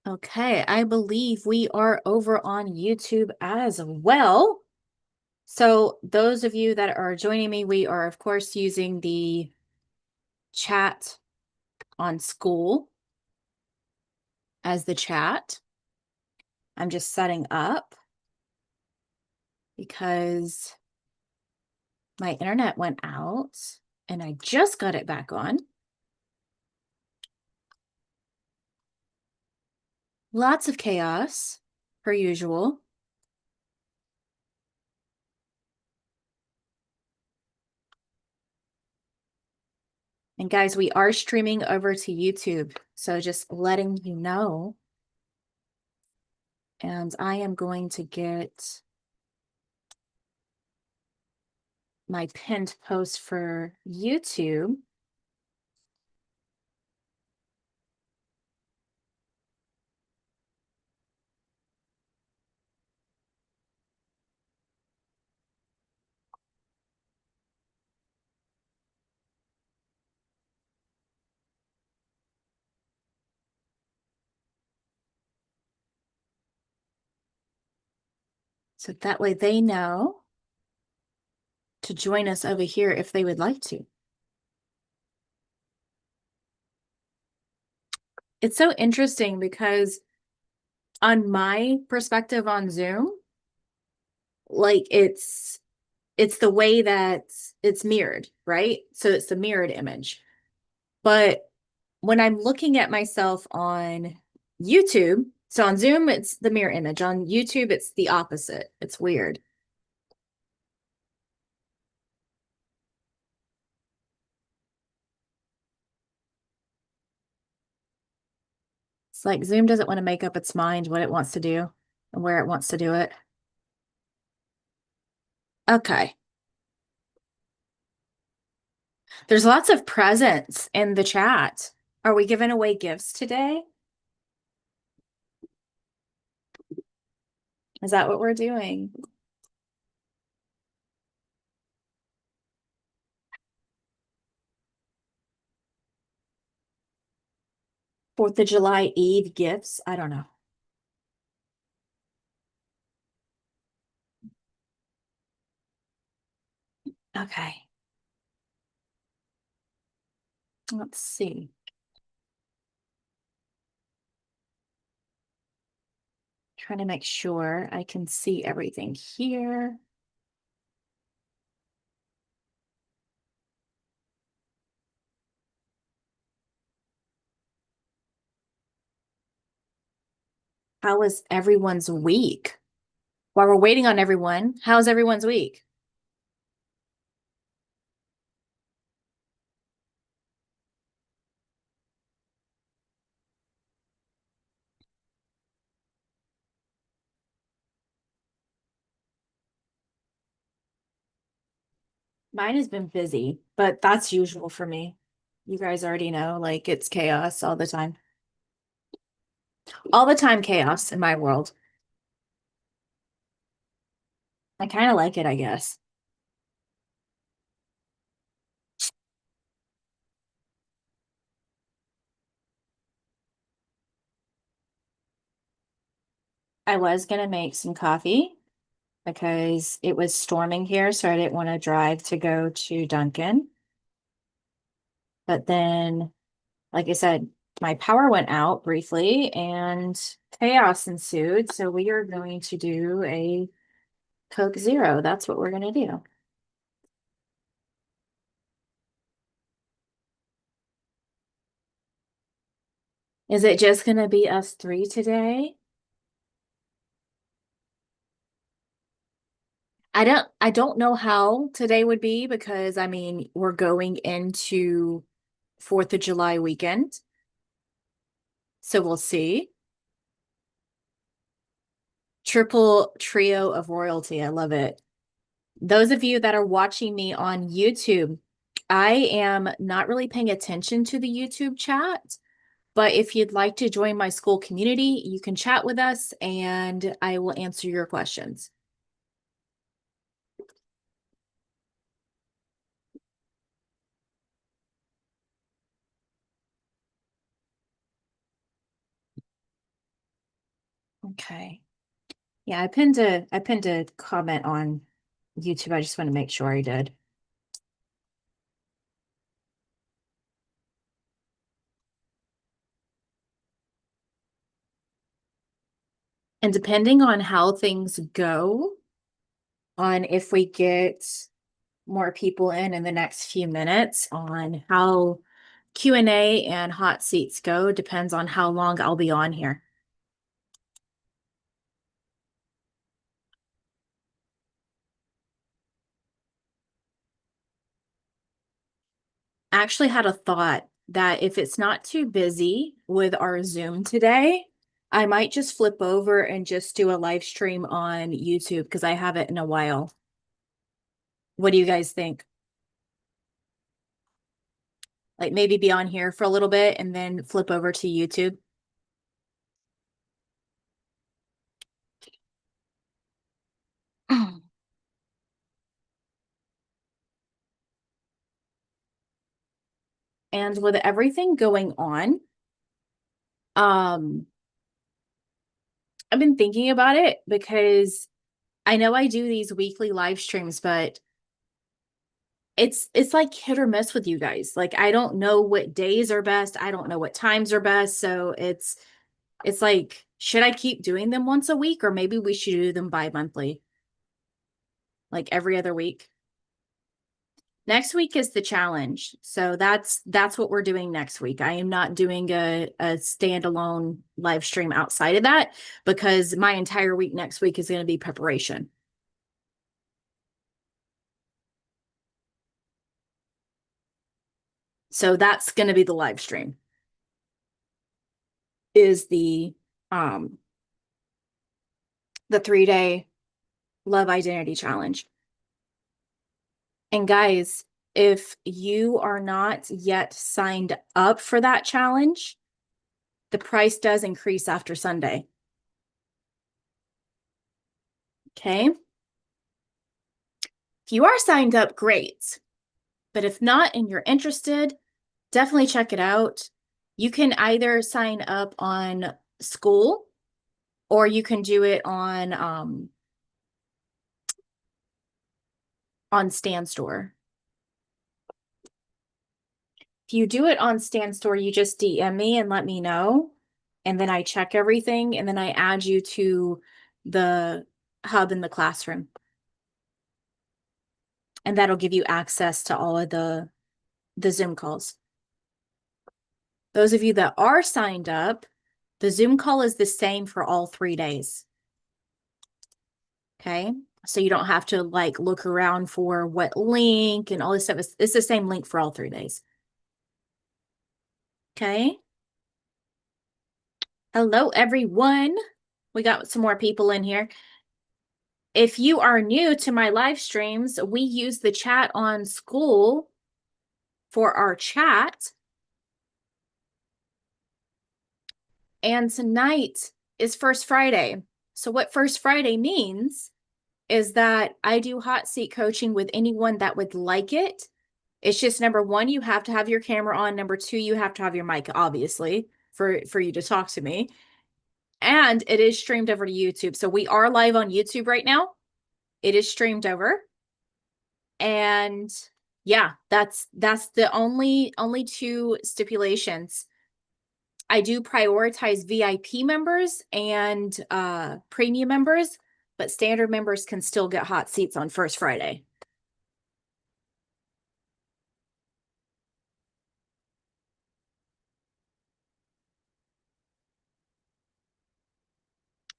Okay, I believe we are over on YouTube as well. So those of you that are joining me, we are of course using the chat on school as the chat. I'm just setting up because my internet went out and I just got it back on. Lots of chaos, per usual. And guys, we are streaming over to YouTube, so just letting you know. And I am going to get my pinned post for YouTube. So that way they know to join us over here if they would like to. It's so interesting because on my perspective on Zoom, like it's the way that it's mirrored, right? So it's the mirrored image. But when I'm looking at myself on YouTube, so on Zoom, it's the mirror image. On YouTube, it's the opposite. It's weird. It's like Zoom doesn't want to make up its mind what it wants to do and where it wants to do it. Okay. There's lots of presents in the chat. Are we giving away gifts today? Is that what we're doing? Fourth of July Eve gifts? I don't know. Okay. Let's see. Trying to make sure I can see everything here. How was everyone's week? While we're waiting on everyone, how's everyone's week? Mine has been busy, but that's usual for me. You guys already know, like it's chaos all the time. All the time chaos in my world. I kind of like it, I guess. I was gonna make some coffee because it was storming here, so I didn't want to drive to go to Dunkin'. But then, like I said, my power went out briefly and chaos ensued. So we are going to do a Coke Zero. That's what we're going to do. Is it just going to be us three today? I don't know how today would be because I mean, we're going into 4th of July weekend. So we'll see. Triple trio of royalty. I love it. Those of you that are watching me on YouTube, I am not really paying attention to the YouTube chat, but if you'd like to join my school community, you can chat with us and I will answer your questions. Okay. Yeah, I pinned a comment on YouTube. I just want to make sure I did. And depending on how things go, on if we get more people in the next few minutes, on how Q&A and hot seats go, depends on how long I'll be on here. I actually had a thought that if it's not too busy with our Zoom today, I might just flip over and just do a live stream on YouTube because I haven't in a while. What do you guys think? Like maybe be on here for a little bit and then flip over to YouTube. And with everything going on, um, I've been thinking about it because I know I do these weekly live streams, but it's like hit or miss with you guys. Like I don't know what days are best. I don't know what times are best. So it's like, should I keep doing them once a week or maybe we should do them bi-monthly, like every other week? Next week is the challenge. So that's what we're doing next week. I am not doing a standalone live stream outside of that because my entire week next week is going to be preparation. So that's going to be the live stream is um the 3-day love identity challenge. And guys, if you are not yet signed up for that challenge, the price does increase after Sunday. Okay. If you are signed up, great. But if not and you're interested, definitely check it out. You can either sign up on School or you can do it on Stan Store. If you do it on Stan Store, you just DM me and let me know. And then I check everything and then I add you to the hub in the classroom. And that'll give you access to all of the Zoom calls. Those of you that are signed up, the Zoom call is the same for all 3 days. Okay. So you don't have to like look around for what link and all this stuff. It's the same link for all 3 days. Okay. Hello, everyone. We got some more people in here. If you are new to my live streams, we use the chat on School for our chat. And tonight is First Friday. So what First Friday means is that I do hot seat coaching with anyone that would like it. It's just number one, you have to have your camera on. Number two, you have to have your mic, obviously, for you to talk to me. And it is streamed over to YouTube. So we are live on YouTube right now. It is streamed over. And yeah, that's the only two stipulations. I do prioritize VIP members and premium members, but standard members can still get hot seats on First Friday.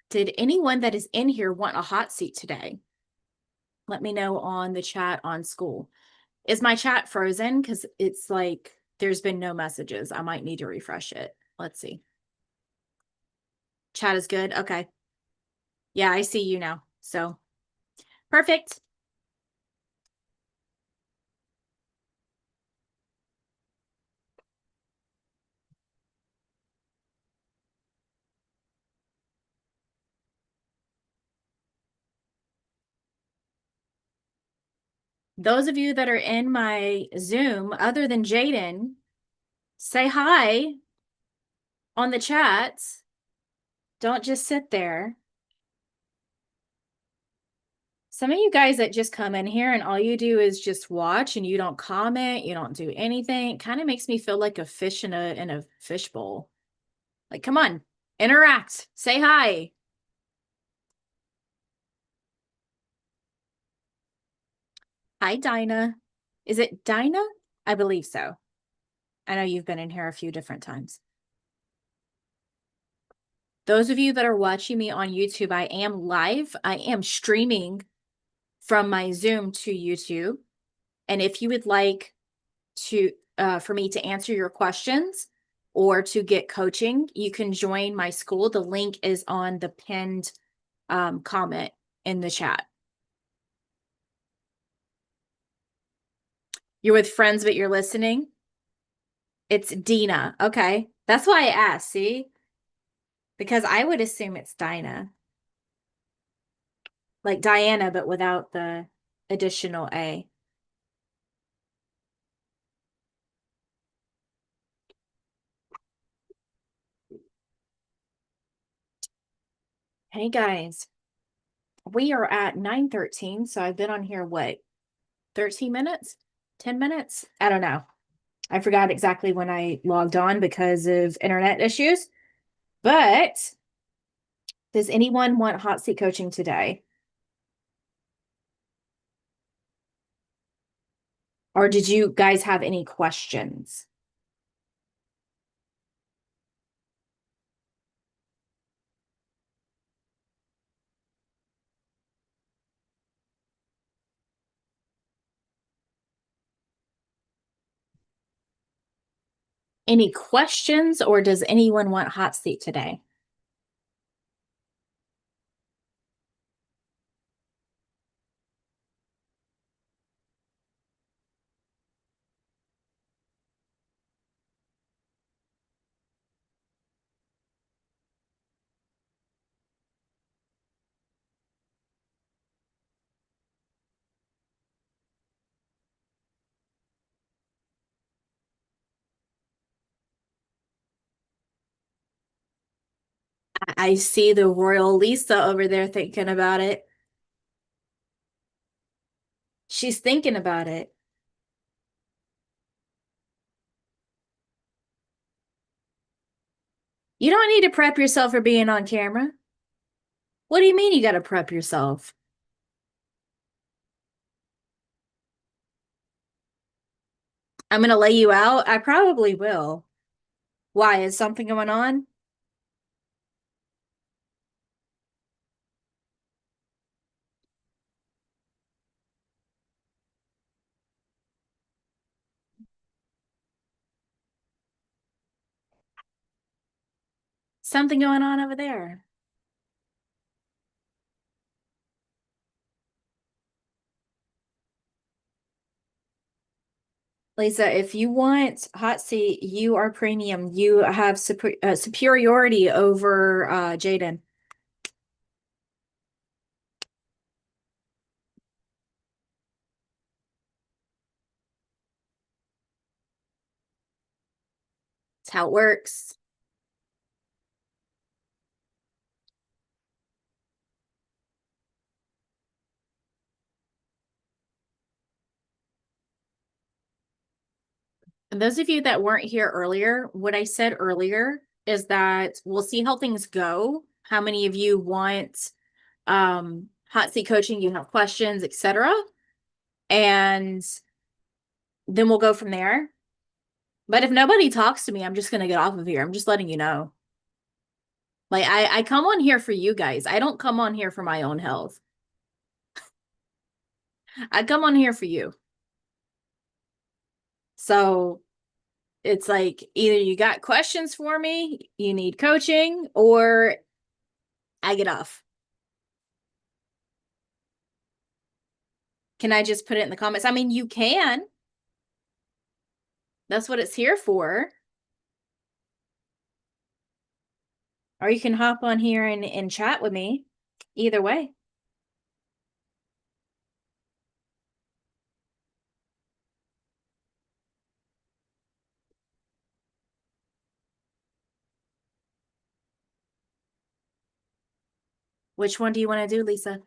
Did anyone that is in here want a hot seat today? Let me know on the chat on School. Is my chat frozen? Because it's like there's been no messages. I might need to refresh it. Let's see. Chat is good. Okay. Yeah, I see you now. So perfect. Those of you that are in my Zoom, other than Jaden, say hi on the chat. Don't just sit there. Some of you guys that just come in here and all you do is just watch and you don't comment, you don't do anything. It kind of makes me feel like a fish in a fishbowl. Like, come on, interact, say hi. Hi, Dinah. Is it Dinah? I believe so. I know you've been in here a few different times. Those of you that are watching me on YouTube, I am live. I am streaming from my Zoom to YouTube. And if you would like to for me to answer your questions or to get coaching, you can join my school. The link is on the pinned comment in the chat. You're with friends, but you're listening. It's Dina. Okay. That's why I asked, see? Because I would assume it's Dinah. Like Diana, but without the additional A. Hey guys, we are at 9:13, so I've been on here, what, 13 minutes? 10 minutes? I don't know. I forgot exactly when I logged on because of internet issues. But does anyone want hot seat coaching today? Or did you guys have any questions? Any questions, or does anyone want hot seat today? I see the royal Lisa over there thinking about it. She's thinking about it. You don't need to prep yourself for being on camera. What do you mean you got to prep yourself? I'm going to lay you out? I probably will. Why? Is something going on? Something going on over there. Lisa, if you want hot seat, you are premium. You have superiority over Jaden. That's how it works. And those of you that weren't here earlier, what I said earlier is that we'll see how things go. How many of you want hot seat coaching, you have questions, etc. And then we'll go from there. But if nobody talks to me, I'm just gonna get off of here. I'm just letting you know. Like I come on here for you guys. I don't come on here for my own health. I come on here for you. So it's like either you got questions for me, you need coaching, or I get off. Can I just put it in the comments? I mean, you can. That's what it's here for. Or you can hop on here and chat with me. Either way. Which one do you want to do, Lisa?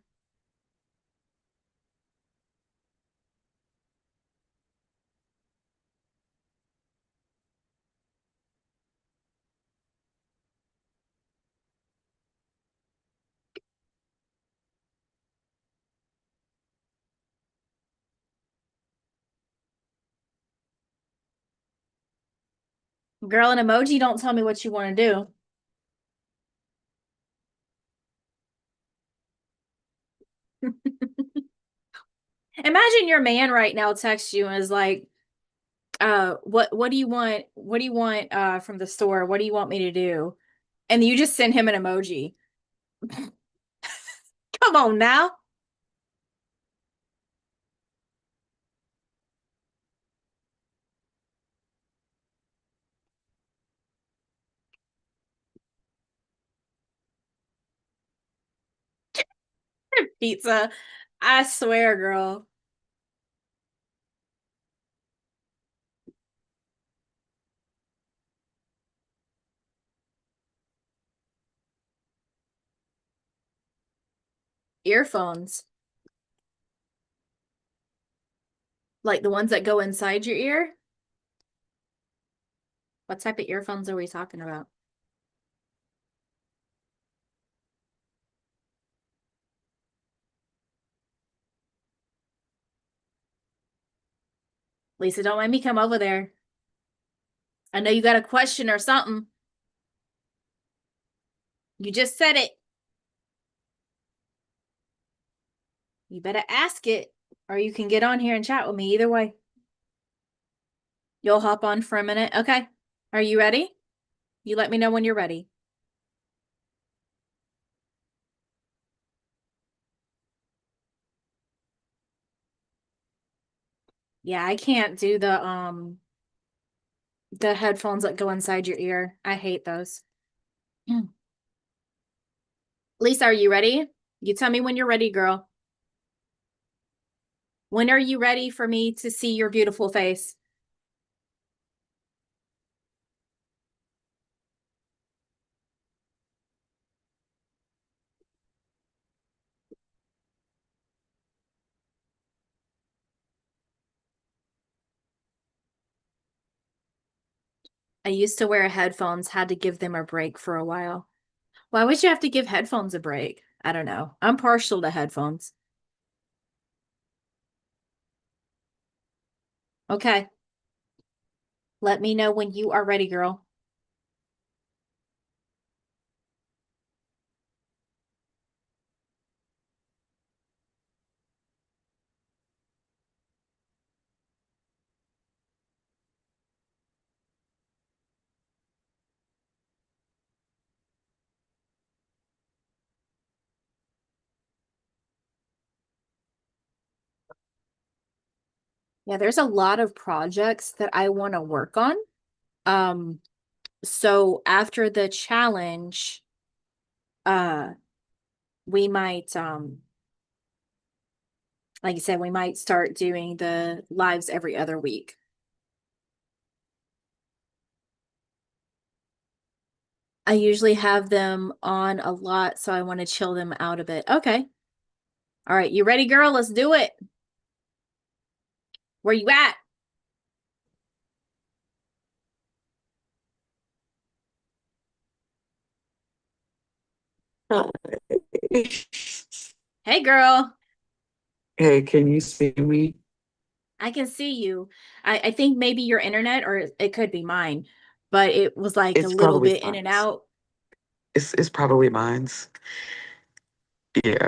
Girl, an emoji, don't tell me what you want to do. Imagine your man right now texts you and is like, what do you want? What do you want from the store? What do you want me to do? And you just send him an emoji. Come on now. Pizza. I swear, girl. Earphones. Like the ones that go inside your ear? What type of earphones are we talking about? Lisa, don't let me come over there. I know you got a question or something. You just said it. You better ask it, or you can get on here and chat with me either way. You'll hop on for a minute. Okay. Are you ready? You let me know when you're ready. Yeah, I can't do the headphones that go inside your ear. I hate those. Lisa, are you ready? You tell me when you're ready, girl. When are you ready for me to see your beautiful face? I used to wear headphones, had to give them a break for a while. Why would you have to give headphones a break? I don't know. I'm partial to headphones. Okay. Let me know when you are ready, girl. Yeah, there's a lot of projects that I want to work on. Um, so after the challenge, uh, we might like I said, we might start doing the lives every other week. I usually have them on a lot, so I want to chill them out a bit. Okay. All right, you ready, girl? Let's do it. Where you at? Hi. Hey, girl. Hey, can you see me? I can see you. I think maybe your internet or it could be mine, but it was like a It's little probably bit in and mine's. out. It's probably mine's. Yeah.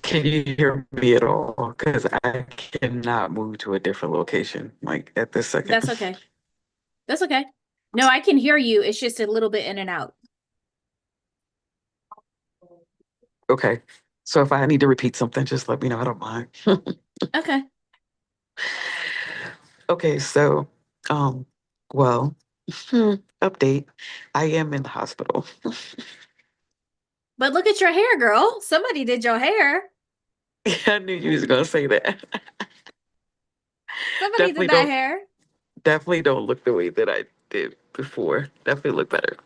Can you hear me at all? Because I cannot move to a different location, like at this second. That's okay. That's okay. No, I can hear you. It's just a little bit in and out. Okay. So if I need to repeat something, just let me know. I don't mind. Okay. Okay, so um, well, update. I am in the hospital. But look at your hair, girl. Somebody did your hair. I knew you was gonna say that. Somebody did Definitely that don't hair. definitely don't look the way that I did before. Definitely look better.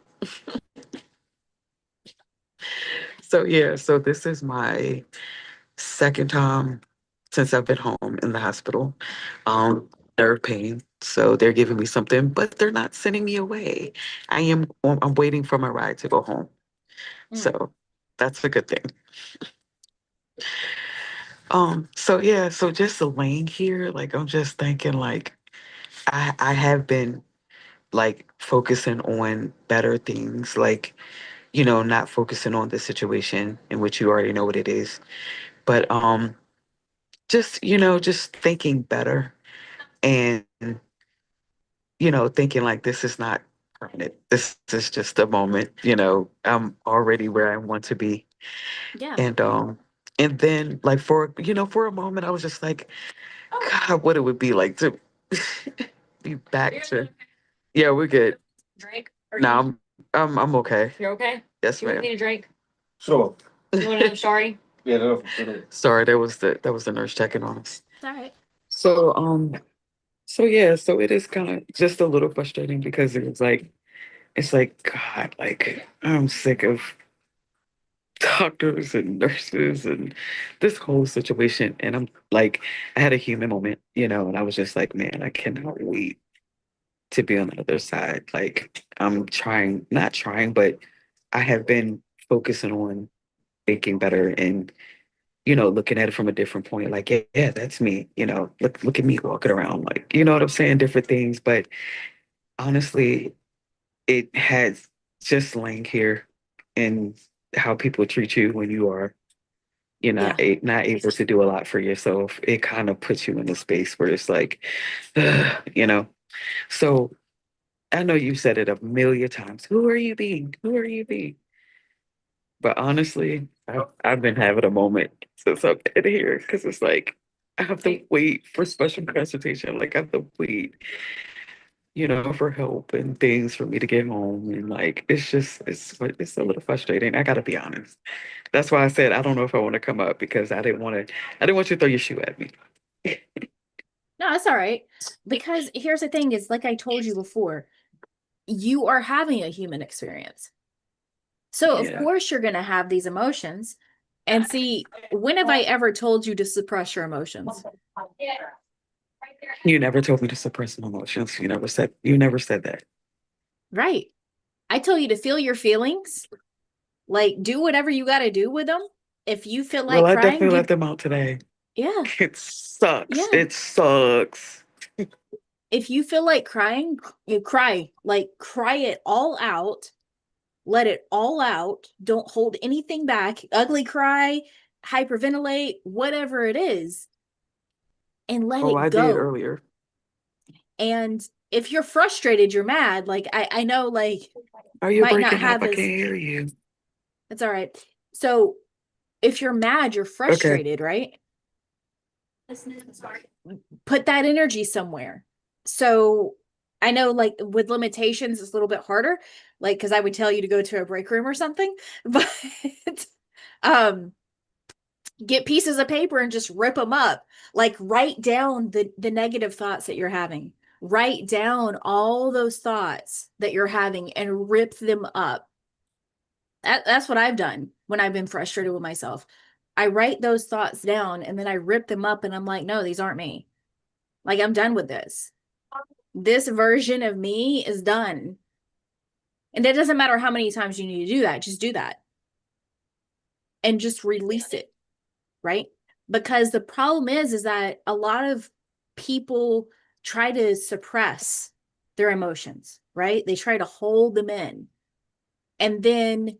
So yeah, so this is my second time since I've been home in the hospital. Nerve pain. So they're giving me something, but they're not sending me away. I'm waiting for my ride to go home. Mm. So that's a good thing. So yeah, so just laying here, like I'm just thinking like I have been like focusing on better things, like, not focusing on the situation in which you already know what it is. But just, just thinking better and, thinking like this is not permanent. This is just a moment, I'm already where I want to be. Yeah. And then like for a moment I was just like, God, what it would be like to be back to, yeah, we're good. Drink? No, I'm okay. You're okay? Yes, You want ma'am. me to drink? Sure. You want another sorry? Yeah, no. Sorry, that was the nurse checking on us. It's all right. So so yeah, so it is kind of just a little frustrating because it's like God, like I'm sick of doctors and nurses and this whole situation. And I'm like, I had a human moment, and I was just like, man, I cannot wait to be on the other side. Like I'm trying, not trying, but I have been focusing on thinking better and looking at it from a different point. Like, yeah, yeah, that's me. Look at me walking around. Like, you know what I'm saying? Different things. But honestly, it has just laying here and how people treat you when you are Yeah. not able to do a lot for yourself. It kind of puts you in a space where it's like, So I know you said it a million times. Who are you being? Who are you being? But honestly, I've been having a moment since I've been here because it's like I have to wait for special consultation. Like I have to wait, for help and things for me to get home. And like it's a little frustrating. I gotta be honest. That's why I said I don't know if I want to come up because I didn't want you to throw your shoe at me. No, that's all right. Because here's the thing is, like I told you before, you are having a human experience. So of Yeah. course you're going to have these emotions. And see, when have I ever told you to suppress your emotions? You never told me to suppress my emotions. You never said that. Right. I tell you to feel your feelings, like do whatever you got to do with them. If you feel Well, like I crying, definitely give, let them out today. yeah, It sucks. yeah. It sucks. If you feel like crying, you cry, like cry it all out. Let it all out. Don't hold anything back. Ugly cry, hyperventilate, whatever it is, and let Oh, it I did go. earlier. And if you're frustrated, you're mad. Like I know like Are you might not breaking have up? I as can't hear you. it's all right. So if you're mad, you're Okay. frustrated, right? Put that energy somewhere. So I know like with limitations, it's a little bit harder, like because I would tell you to go to a break room or something, but um get pieces of paper and just rip them up. Like write down the negative thoughts that you're having. Write down all those thoughts that you're having and rip them up. That's what I've done when I've been frustrated with myself. I write those thoughts down and then I rip them up and I'm like, no, these aren't me. Like I'm done with this. This version of me is done. And it doesn't matter how many times you need to do that, just do that and just release it, right? Because the problem is that a lot of people try to suppress their emotions, right? They try to hold them in. And then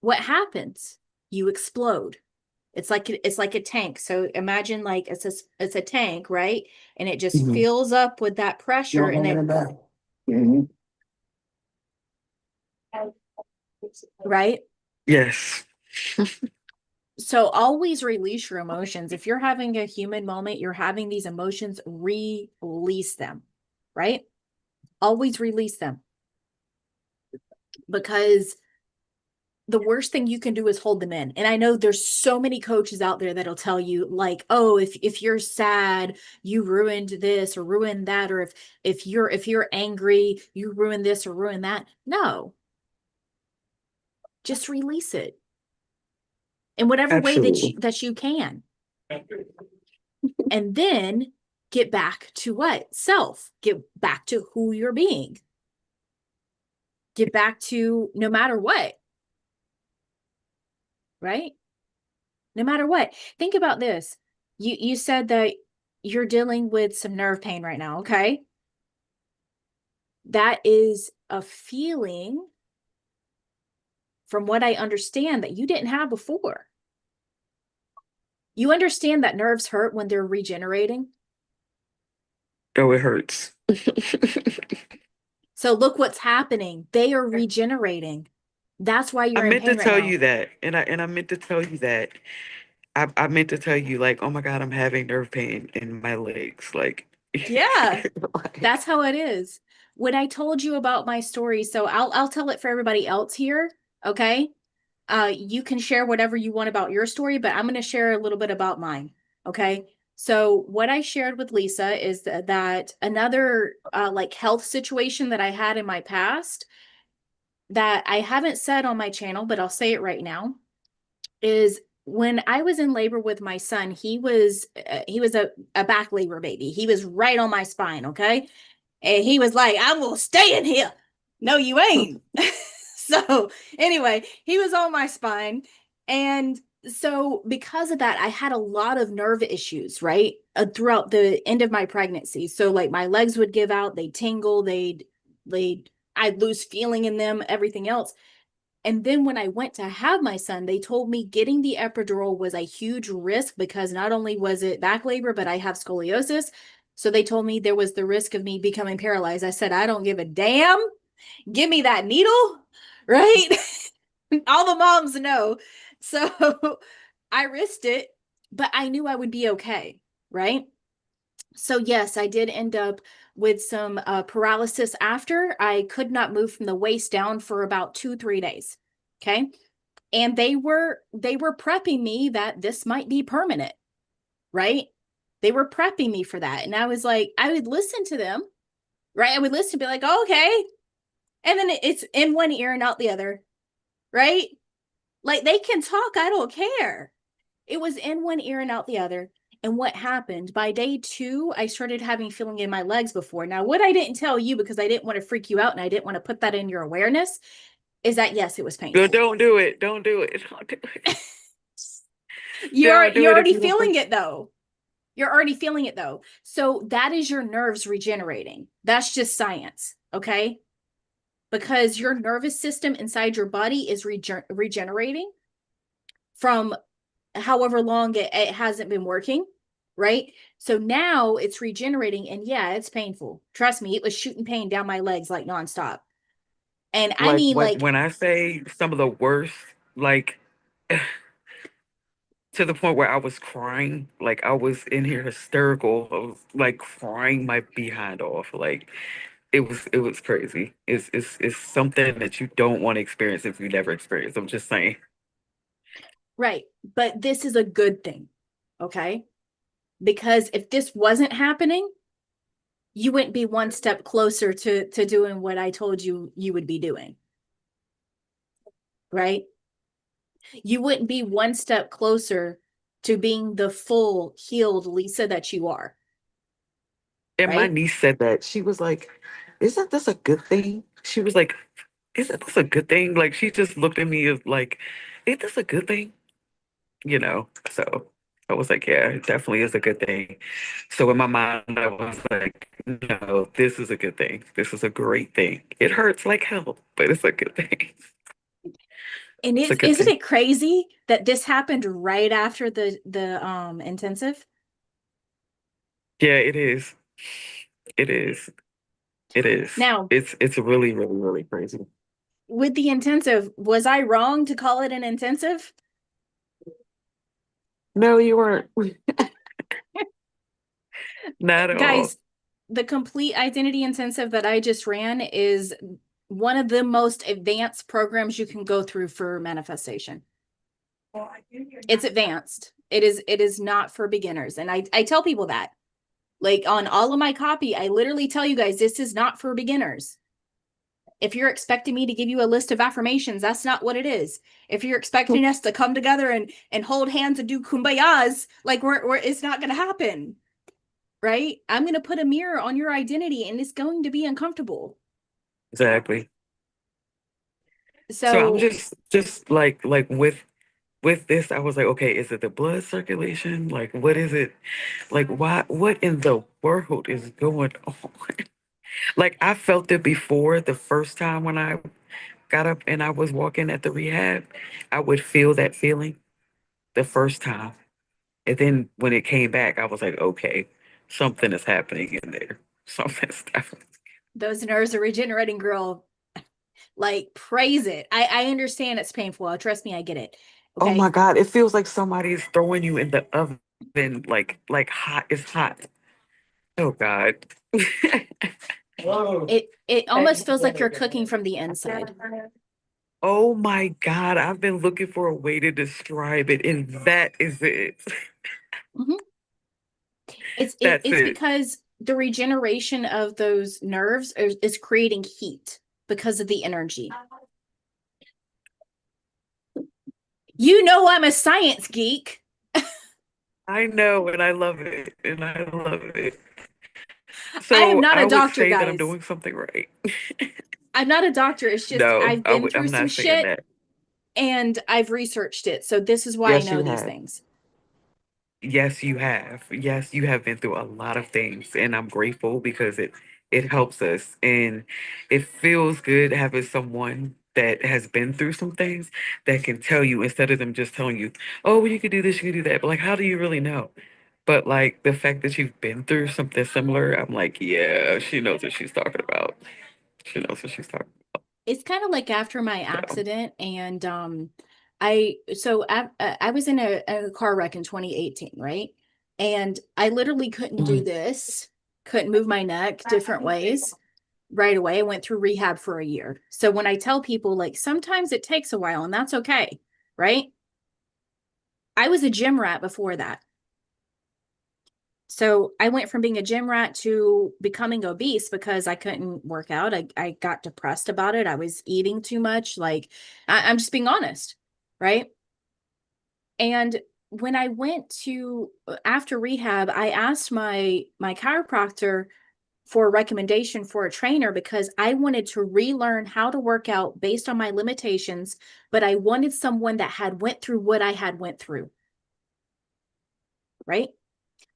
what happens? You explode. It's like a tank. So imagine like it's a tank, right? And it just Mhm. fills up with that pressure and then Mhm. right? Yes. So always release your emotions. If you're having a human moment, you're having these emotions, release them, right? Always release them because the worst thing you can do is hold them in. And I know there's so many coaches out there that'll tell you like, "Oh, if you're sad, you ruined this or ruined that or if you're angry, you ruined this or ruined that." No. Just release it. in whatever way Absolutely. that you can. And then get back to what? Self. Get back to who you're being. Get back to no matter what. Right? No matter what. Think about this. You said that you're dealing with some nerve pain right now, okay? That is a feeling, from what I understand, that you didn't have before. You understand that nerves hurt when they're regenerating? Oh, it hurts. So look what's happening. They are regenerating. That's why I you're in meant to pain right tell now. you that, and I meant to tell you that. I meant to tell you, like, oh my God, I'm having nerve pain in my legs. Like, Yeah, like, that's how it is. When I told you about my story, so I'll tell it for everybody else here, okay? You can share whatever you want about your story, but I'm going to share a little bit about mine. Okay. So what I shared with Lisa is that another like health situation that I had in my past that I haven't said on my channel, but I'll say it right now, is when I was in labor with my son. He was a back labor baby. He was right on my spine. Okay. And he was like, I'm gonna stay in here. No, you ain't. So anyway, he was on my spine. And so because of that, I had a lot of nerve issues, right? Throughout the end of my pregnancy. So like my legs would give out, they'd tingle, I'd lose feeling in them, everything else. And then when I went to have my son, they told me getting the epidural was a huge risk because not only was it back labor, but I have scoliosis. So they told me there was the risk of me becoming paralyzed. I said, I don't give a damn. Give me that needle, right? All the moms know. So I risked it, but I knew I would be okay, right? So yes, I did end up with some paralysis after. I could not move from the waist down for about 2-3 days. Okay. And they were prepping me that this might be permanent, right? They were prepping me for that. And I was like, I would listen to them, right? I would listen, be like, oh, okay. And then it's in one ear and out the other, right? Like they can talk, I don't care. It was in one ear and out the other. And what happened by day 2, I started having feeling in my legs before. Now, what I didn't tell you because I didn't want to freak you out and I didn't want to put that in your awareness is that yes, it was no, painful. don't do it. Don't do it. Don't do it. You're Don't do you're it if already you don't. feeling it though. You're already feeling it though. So that is your nerves regenerating. That's just science, okay? Because your nervous system inside your body is regenerating from however long it hasn't been working, right? So now it's regenerating, and yeah, it's painful. Trust me, it was shooting pain down my legs like nonstop. And I Like mean, what like, when I say some of the worst, like to the point where I was crying, like I was in here hysterical. I was like crying my behind off. Like it was crazy. It's something that you don't want to experience if you never experienced. I'm just saying. right. But this is a good thing, okay? Because if this wasn't happening, you wouldn't be one step closer to doing what I told you you would be doing, right? You wouldn't be one step closer to being the full healed Lisa that you are, And my right? niece said that. She was like, "Isn't this a good thing?" She was like, "Isn't this a good thing?" Like she just looked at me as like, "Ain't this a good thing?" So I was like, "Yeah, it definitely is a good thing." So in my mind, I was like, "No, this is a good thing. This is a great thing. It hurts like hell, but it's a good thing. And It's a it's good isn't thing." it crazy that this happened right after the intensive? Yeah, it is. It is. It is. Now, It's really, really, really crazy. with the intensive, was I wrong to call it an intensive? No, you weren't. Not at all. Guys, the complete identity intensive that I just ran is one of the most advanced programs you can go through for manifestation. It's advanced. It is not for beginners. And I tell people that. Like on all of my copy, I literally tell you guys this is not for beginners. If you're expecting me to give you a list of affirmations, that's not what it is. If you're expecting us to come together and hold hands and do kumbayas, like we're it's not going to happen. Right? I'm going to put a mirror on your identity and it's going to be uncomfortable. Exactly. So I'm So just like with this, I was like, okay, is it the blood circulation? Like, what is it? Like, why? What in the world is going on? Like, I felt it before the first time when I got up and I was walking at the rehab. I would feel that feeling the first time. And then when it came back, I was like, okay, something is happening in there. Something's happening. those nerves are regenerating, girl. Like, praise it. I understand it's painful. Trust me, I get it. Oh my Okay. God, it feels like somebody's throwing you in the oven, like hot. It's hot. Oh God. It almost feels like you're cooking from the inside. Oh my God, I've been looking for a way to describe it, and that is it. Mhm. That's It's it. because the regeneration of those nerves is creating heat because of the energy. You know, I'm a science geek. I know, and I love it, and I love it. I am So not I a would doctor, say that I'm guys. doing something right. I'm not a doctor. It's just No, I've been through I'm some not saying shit that. and I've researched it. So this is why I Yes, know you these have. things. Yes, you have. Yes, you have been through a lot of things, and I'm grateful because it helps us, and it feels good having someone that has been through some things that can tell you instead of them just telling you, "Oh, well, you could do this, you could do that." But like, how do you really know? But like the fact that you've been through something similar, I'm like, yeah, she knows what she's talking about. She knows what she's talking It's kind of like after my about. accident and I was in a car wreck in 2018, right? And I literally couldn't do Mhm. this, couldn't move my neck different ways right away. I went through rehab for a year. So when I tell people like sometimes it takes a while and that's okay, right? I was a gym rat before that. So I went from being a gym rat to becoming obese because I couldn't work out. I got depressed about it. I was eating too much. Like I'm just being honest, right? And when I went to after rehab, I asked my chiropractor for a recommendation for a trainer because I wanted to relearn how to work out based on my limitations, but I wanted someone that had went through what I had went through, right?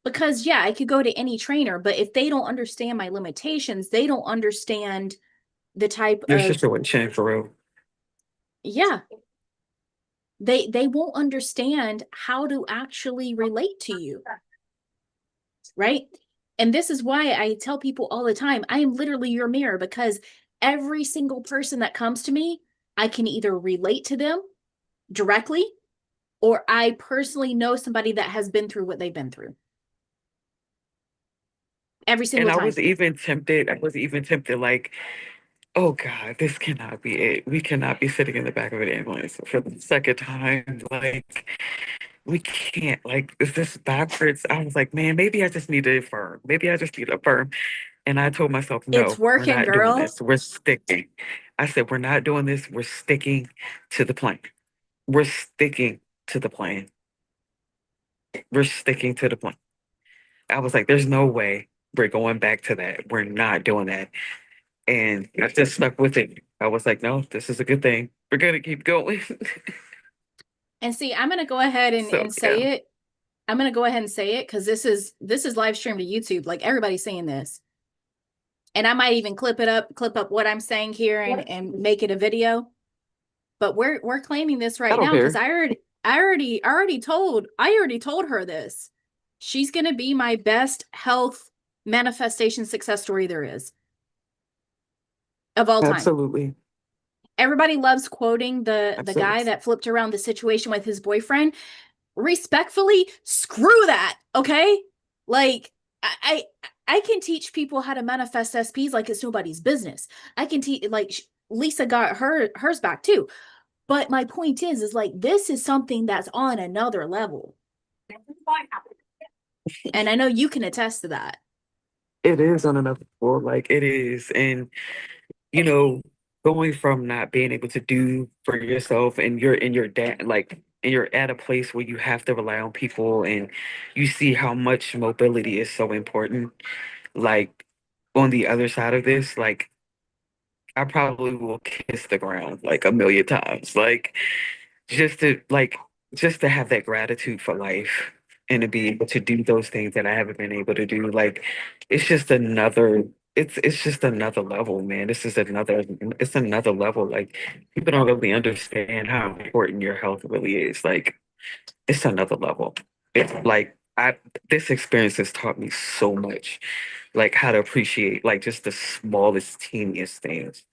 Because yeah, I could go to any trainer, but if they don't understand my limitations, they don't understand the type Your of situation for real. yeah, they won't understand how to actually relate to you, right? And this is why I tell people all the time, I am literally your mirror because every single person that comes to me, I can either relate to them directly or I personally know somebody that has been through what they've been through every And single time. I was even tempted, like, oh God, this cannot be it. We cannot be sitting in the back of an ambulance for the second time. Like, we can't. Like, is this backwards? I was like, man, maybe I just need to affirm. Maybe I just need to affirm. And I told myself, It's no, we're working, not doing girl. this. We're sticking. I said, we're not doing this. We're sticking to the plan. We're sticking to the plan. We're sticking to the plan. I was like, there's no way we're going back to that. We're not doing that. And I just stuck with it. I was like, no, this is a good thing. We're gonna keep going. And see, I'm gonna go ahead So and yeah. say it. I'm gonna go ahead and say it because this is live streamed to YouTube. Like everybody's saying this. And I might even clip up what I'm saying here and make it a video. But we're claiming this I right don't now because care. I already told her this. She's gonna be my best health manifestation success story there is of all time. Absolutely. Everybody loves quoting the guy Absolutely. that flipped around the situation with his boyfriend. Respectfully, screw that. Okay. Like I I can teach people how to manifest SPs like it's nobody's business. I can teach like Lisa got hers back too. But my point is like this is something that's on another level. And I know you can attest to that. It is on another level. Like it is. And you know, going from not being able to do for yourself and you're in your dad like and you're at a place where you have to rely on people and you see how much mobility is so important. Like on the other side of this, like I probably will kiss the ground like a million times. Just to like just to have that gratitude for life and to be able to do those things that I haven't been able to do. Like it's just another it's just another level, man. It's another level. Like people don't really understand how important your health really is. Like it's another level. It's like I this experience has taught me so much, like how to appreciate like just the smallest, teeniest things.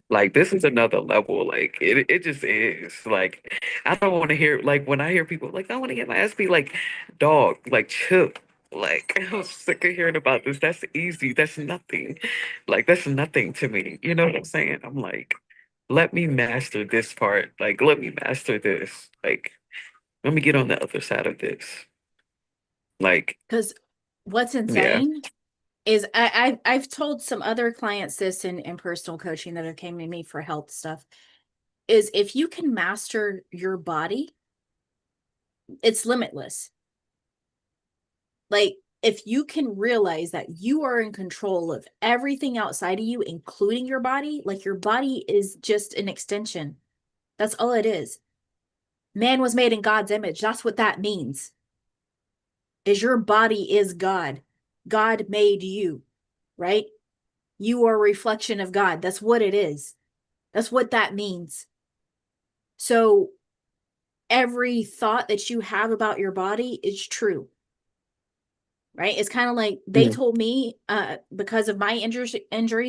Like this is another level. Like it just is. Like I don't want to hear like when I hear people like I want to get my ass beat like dog, like chill. Like I'm sick of hearing about this. That's easy. That's nothing. Like that's nothing to me. You know what I'm saying? I'm like, let me master this part. Like let me master this. Like let me get on the other side of this. Like Because what's yeah. insane is I've told some other clients this in personal coaching that have came to me for health stuff, is if you can master your body, it's limitless. Like if you can realize that you are in control of everything outside of you, including your body, like your body is just an extension. That's all it is. Man was made in God's image. That's what that means. Is your body is God. God made you, right? You are a reflection of God. That's what it is. That's what that means. So every thought that you have about your body is true, right? It's kind of like they Mm. told me because of my injuries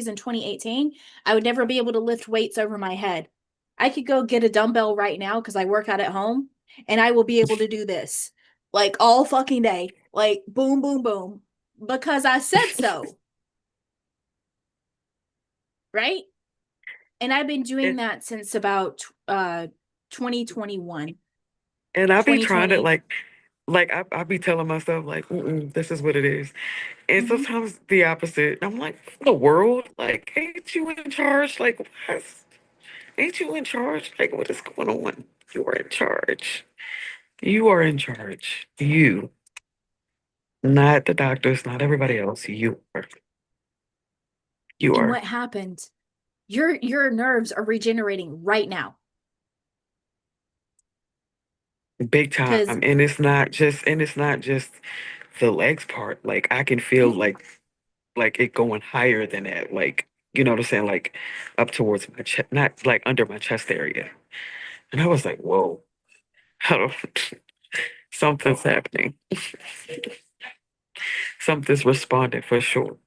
in 2018, I would never be able to lift weights over my head. I could go get a dumbbell right now because I work out at home and I will be able to do this like all fucking day, like boom, boom, boom, because I said so, right? And I've been doing And, that since about 2021, and I be trying to 2020. I be telling myself like, this is what it is. And Mm-hmm. sometimes the opposite. I'm like, the world, like, ain't you in charge? Like, what? Ain't you in charge? Like, what is going on? You are in charge. You are in charge. You, not the doctors, not everybody else. You are. You And are what happened? Your nerves are regenerating right now big time. because And it's not just the legs part. Like, I can feel like it going higher than that. Like, you know what I'm saying? Like, up towards my chest, not like under my chest area. And I was like, whoa, I don't, something's happening. Something's responding for sure.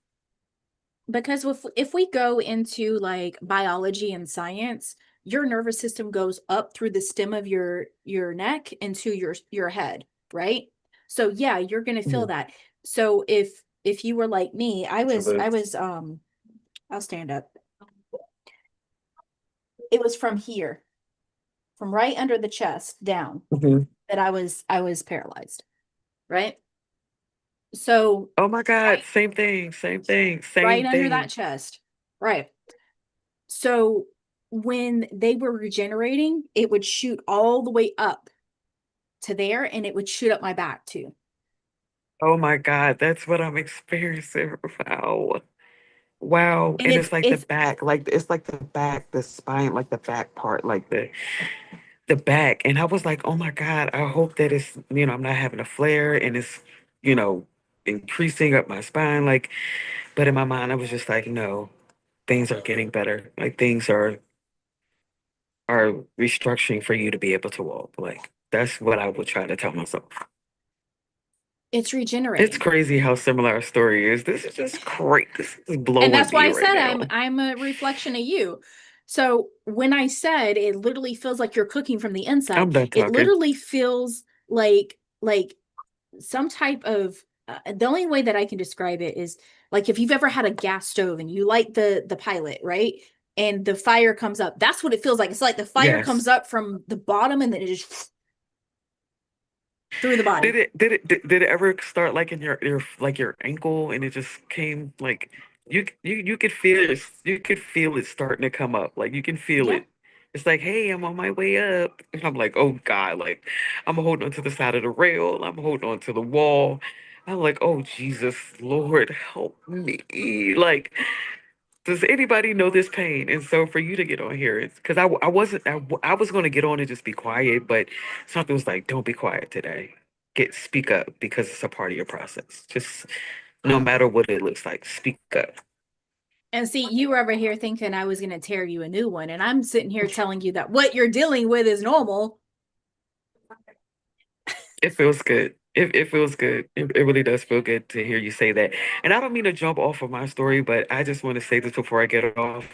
if we go into like biology and science, your nervous system goes up through the stem of your neck into your head, right? So yeah, you're going to feel Mhm. that. So if you were like me, So I the was I'll stand up. It was from here, from right under the chest down Mhm. that I was paralyzed, right? So Oh my God, same thing, same thing, right same under that thing. chest. Right. So when they were regenerating, it would shoot all the way up to there and it would shoot up my back too. Oh my God, that's what I'm experiencing. Wow. Wow. And And it's like the it's back, like it's like the back, the spine, like the back part, like the back. And I was like, oh my God, I hope that it's, I'm not having a flare and it's, you know, increasing up my spine. Like, but in my mind, I was just like, no, things are getting better. Like things are restructuring for you to be able to walk. Like that's what I would try to tell myself. it's It's regenerating. crazy how similar our story is. This is just great. This is And blowing that's why me I right said now. I'm a reflection of you. So when I said it literally feels like you're cooking from the inside, I'm done it talking. literally feels like some type of the only way that I can describe it is like if you've ever had a gas stove and you light the pilot, right? And the fire comes up. That's what it feels like. It's like the fire Yes. comes up from the bottom and then it just through the body. Did it ever start like in your like your ankle and it just came like You could feel it. You could feel it starting to come up. Like you can feel Yeah. it. It's like, hey, I'm on my way up. And I'm like, oh God, like I'm holding on to the side of the rail. I'm holding on to the wall. I'm like, oh Jesus, Lord, help me. Like, does anybody know this pain? And so for you to get on here, it's because I wasn't, I was going to get on and just be quiet, but something was like, don't be quiet today. Speak up because it's a part of your process. Just no matter what it looks like, speak up. And see, you were over here thinking I was going to tear you a new one. And I'm sitting here telling you that what you're dealing with is normal. It feels good. It feels good. It really does feel good to hear you say that. And I don't mean to jump off of my story, but I just want to say this before I get it off.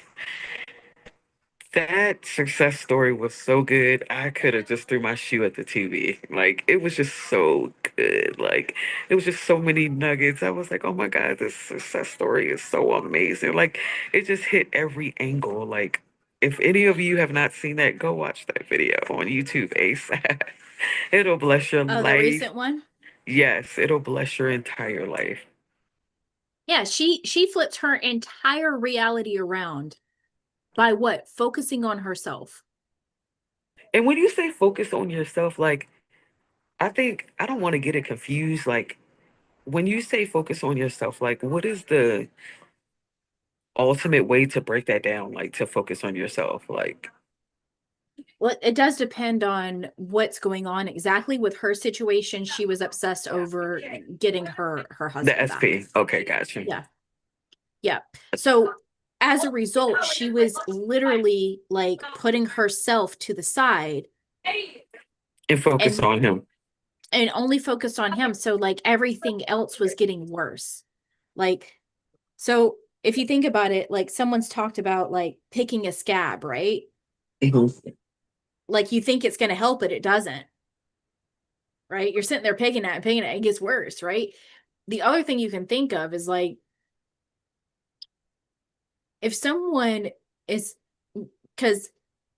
That success story was so good. I could have just threw my shoe at the TV. Like it was just so good. Like it was just so many nuggets. I was like, oh my God, this success story is so amazing. Like it just hit every angle. Like if any of you have not seen that, go watch that video on YouTube ASAP. It'll bless your The life. recent one. Yes, it'll bless your entire life. Yeah, she flipped her entire reality around by what? Focusing on herself. And when you say focus on yourself, like I think I don't want to get it confused. Like when you say focus on yourself, like what is the ultimate way to break that down? Like to focus on yourself, like Well, it does depend on what's going on exactly with her situation. She was obsessed over getting her the husband back. SP. Okay, gotcha. Yeah. Yeah. So as a result, she was literally like putting herself to the side And focus and on him. only focused on him. So like everything else was getting worse. Like, so if you think about it, like someone's talked about like picking a scab, right? Mhm. Like you think it's going to help it, it doesn't, right? You're sitting there picking it, it gets worse, right? The other thing you can think of is like if someone is, because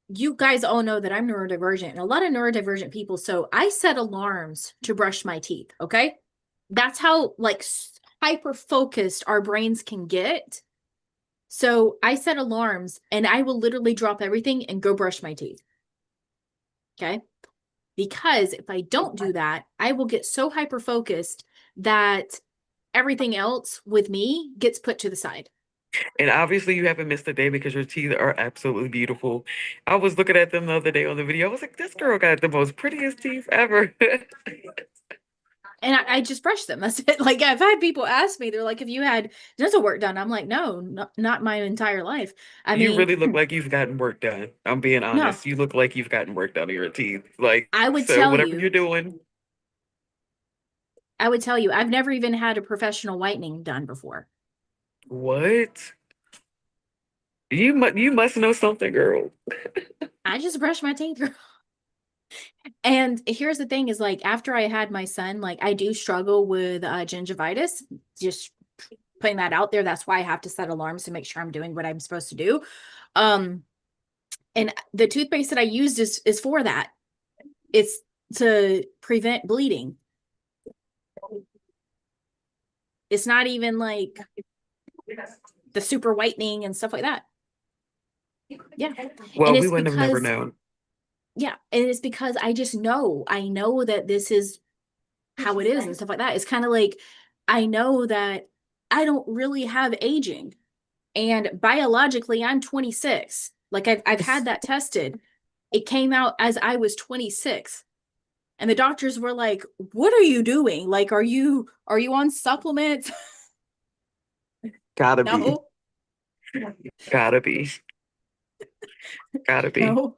you guys all know that I'm neurodivergent and a lot of neurodivergent people. So I set alarms to brush my teeth. Okay. That's how like hyper focused our brains can get. So I set alarms and I will literally drop everything and go brush my teeth. Okay. Because if I don't do that, I will get so hyper focused that everything else with me gets put to the side. And obviously you haven't missed a day because your teeth are absolutely beautiful. I was looking at them the other day on the video. I was like, this girl got the most prettiest teeth ever. And I just brush them. That's it. Like I've had people ask me, they're like, "Have you had dental work done?" I'm like, "No, not my entire life." I You mean, really look like you've gotten work done. I'm being no, honest. You look like you've gotten work done on your teeth. Like, I would so tell whatever you're you, doing, I've never even had a professional whitening done before. what? You must know something, girl. I just brush my teeth. And here's the thing is like after I had my son, like I do struggle with gingivitis. Just putting that out there. That's why I have to set alarms to make sure I'm doing what I'm supposed to do. Um, and the toothpaste that I used is for that. It's to prevent bleeding. It's not even like the super whitening and stuff like that. Yeah. Well, And we it's wouldn't have never because, known. yeah. And it's because I know that this is how it is and stuff like that. It's kind of like, I know that I don't really have aging. And biologically, I'm 26. Like I've had that tested. It came out as I was 26. And the doctors were like, "What are you doing? Like, are you on supplements?" Gotta be. No, Gotta be. Gotta be. no.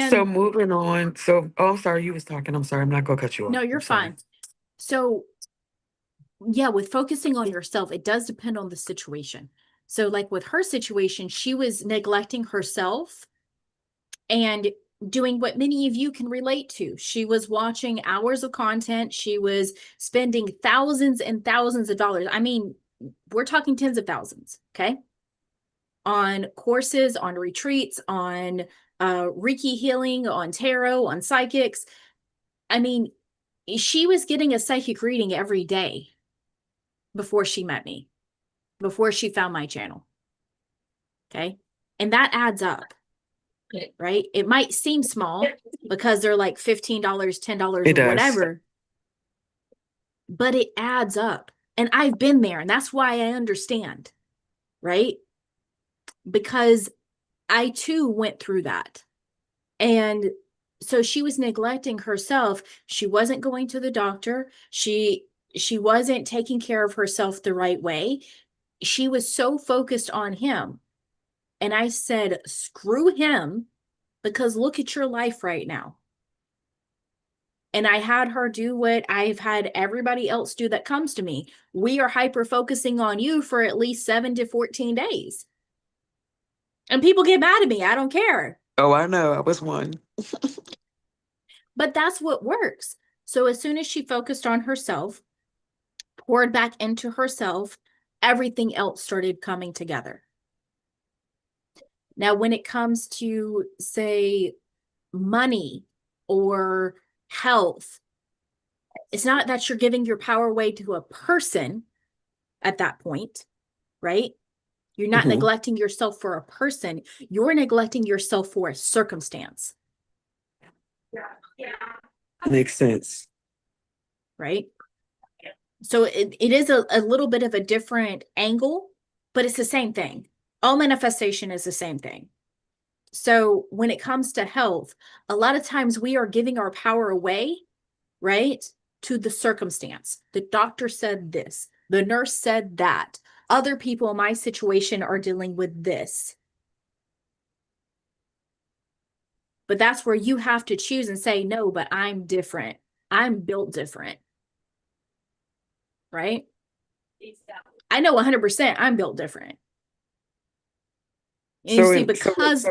So And moving on. So, oh, I'm sorry, you was talking. I'm sorry. I'm not gonna cut you no, off. you're I'm sorry. fine. So, yeah, with focusing on yourself, it does depend on the situation. So, like with her situation, she was neglecting herself and doing what many of you can relate to. She was watching hours of content. She was spending thousands and thousands of dollars. I mean, we're talking tens of thousands, okay? On courses, on retreats, on Reiki healing, on tarot, on psychics. I mean, she was getting a psychic reading every day before she met me. before she found my channel. Okay. And that adds up, right? It might seem small because they're like $15, $10 It or does. whatever, but it adds up. And I've been there, and that's why I understand, right? Because I too went through that. And so she was neglecting herself. She wasn't going to the doctor. She wasn't taking care of herself the right way. She was so focused on him. And I said, screw him, because look at your life right now. And I had her do what I've had everybody else do that comes to me. We are hyper focusing on you for at least 7 to 14 days. And people get mad at me. I don't care. Oh, I know. I was one. But that's what works. So as soon as she focused on herself, poured back into herself, everything else started coming together. Now, when it comes to, say, money or health, it's not that you're giving your power away to a person at that point, right? You're not neglecting yourself for a person. You're neglecting yourself for a circumstance. Makes sense. Right? So it is a little bit of a different angle, but it's the same thing. All manifestation is the same thing. So when it comes to health, a lot of times we are giving our power away, right, to the circumstance. The doctor said this, the nurse said that. Other people in my situation are dealing with this. But that's where you have to choose and say, no, but I'm different. I'm built different. Right? I know 100% I'm built different. And you see, because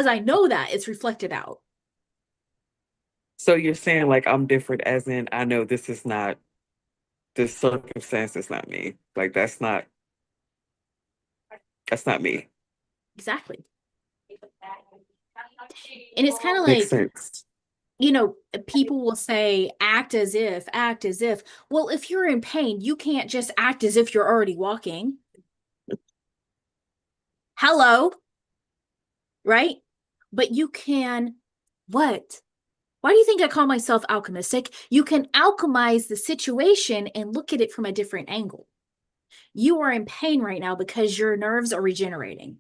I know that, it's reflected out. So you're saying like I'm different as in I know this circumstance is not me. Like that's not me. Exactly. And it's kind of Makes like, sense. you know, people will say, act as if, act as if. Well, if you're in pain, you can't just act as if you're already walking. Hello. Right? But you can, what? Why do you think I call myself alchemistic? You can alchemize the situation and look at it from a different angle. You are in pain right now because your nerves are regenerating.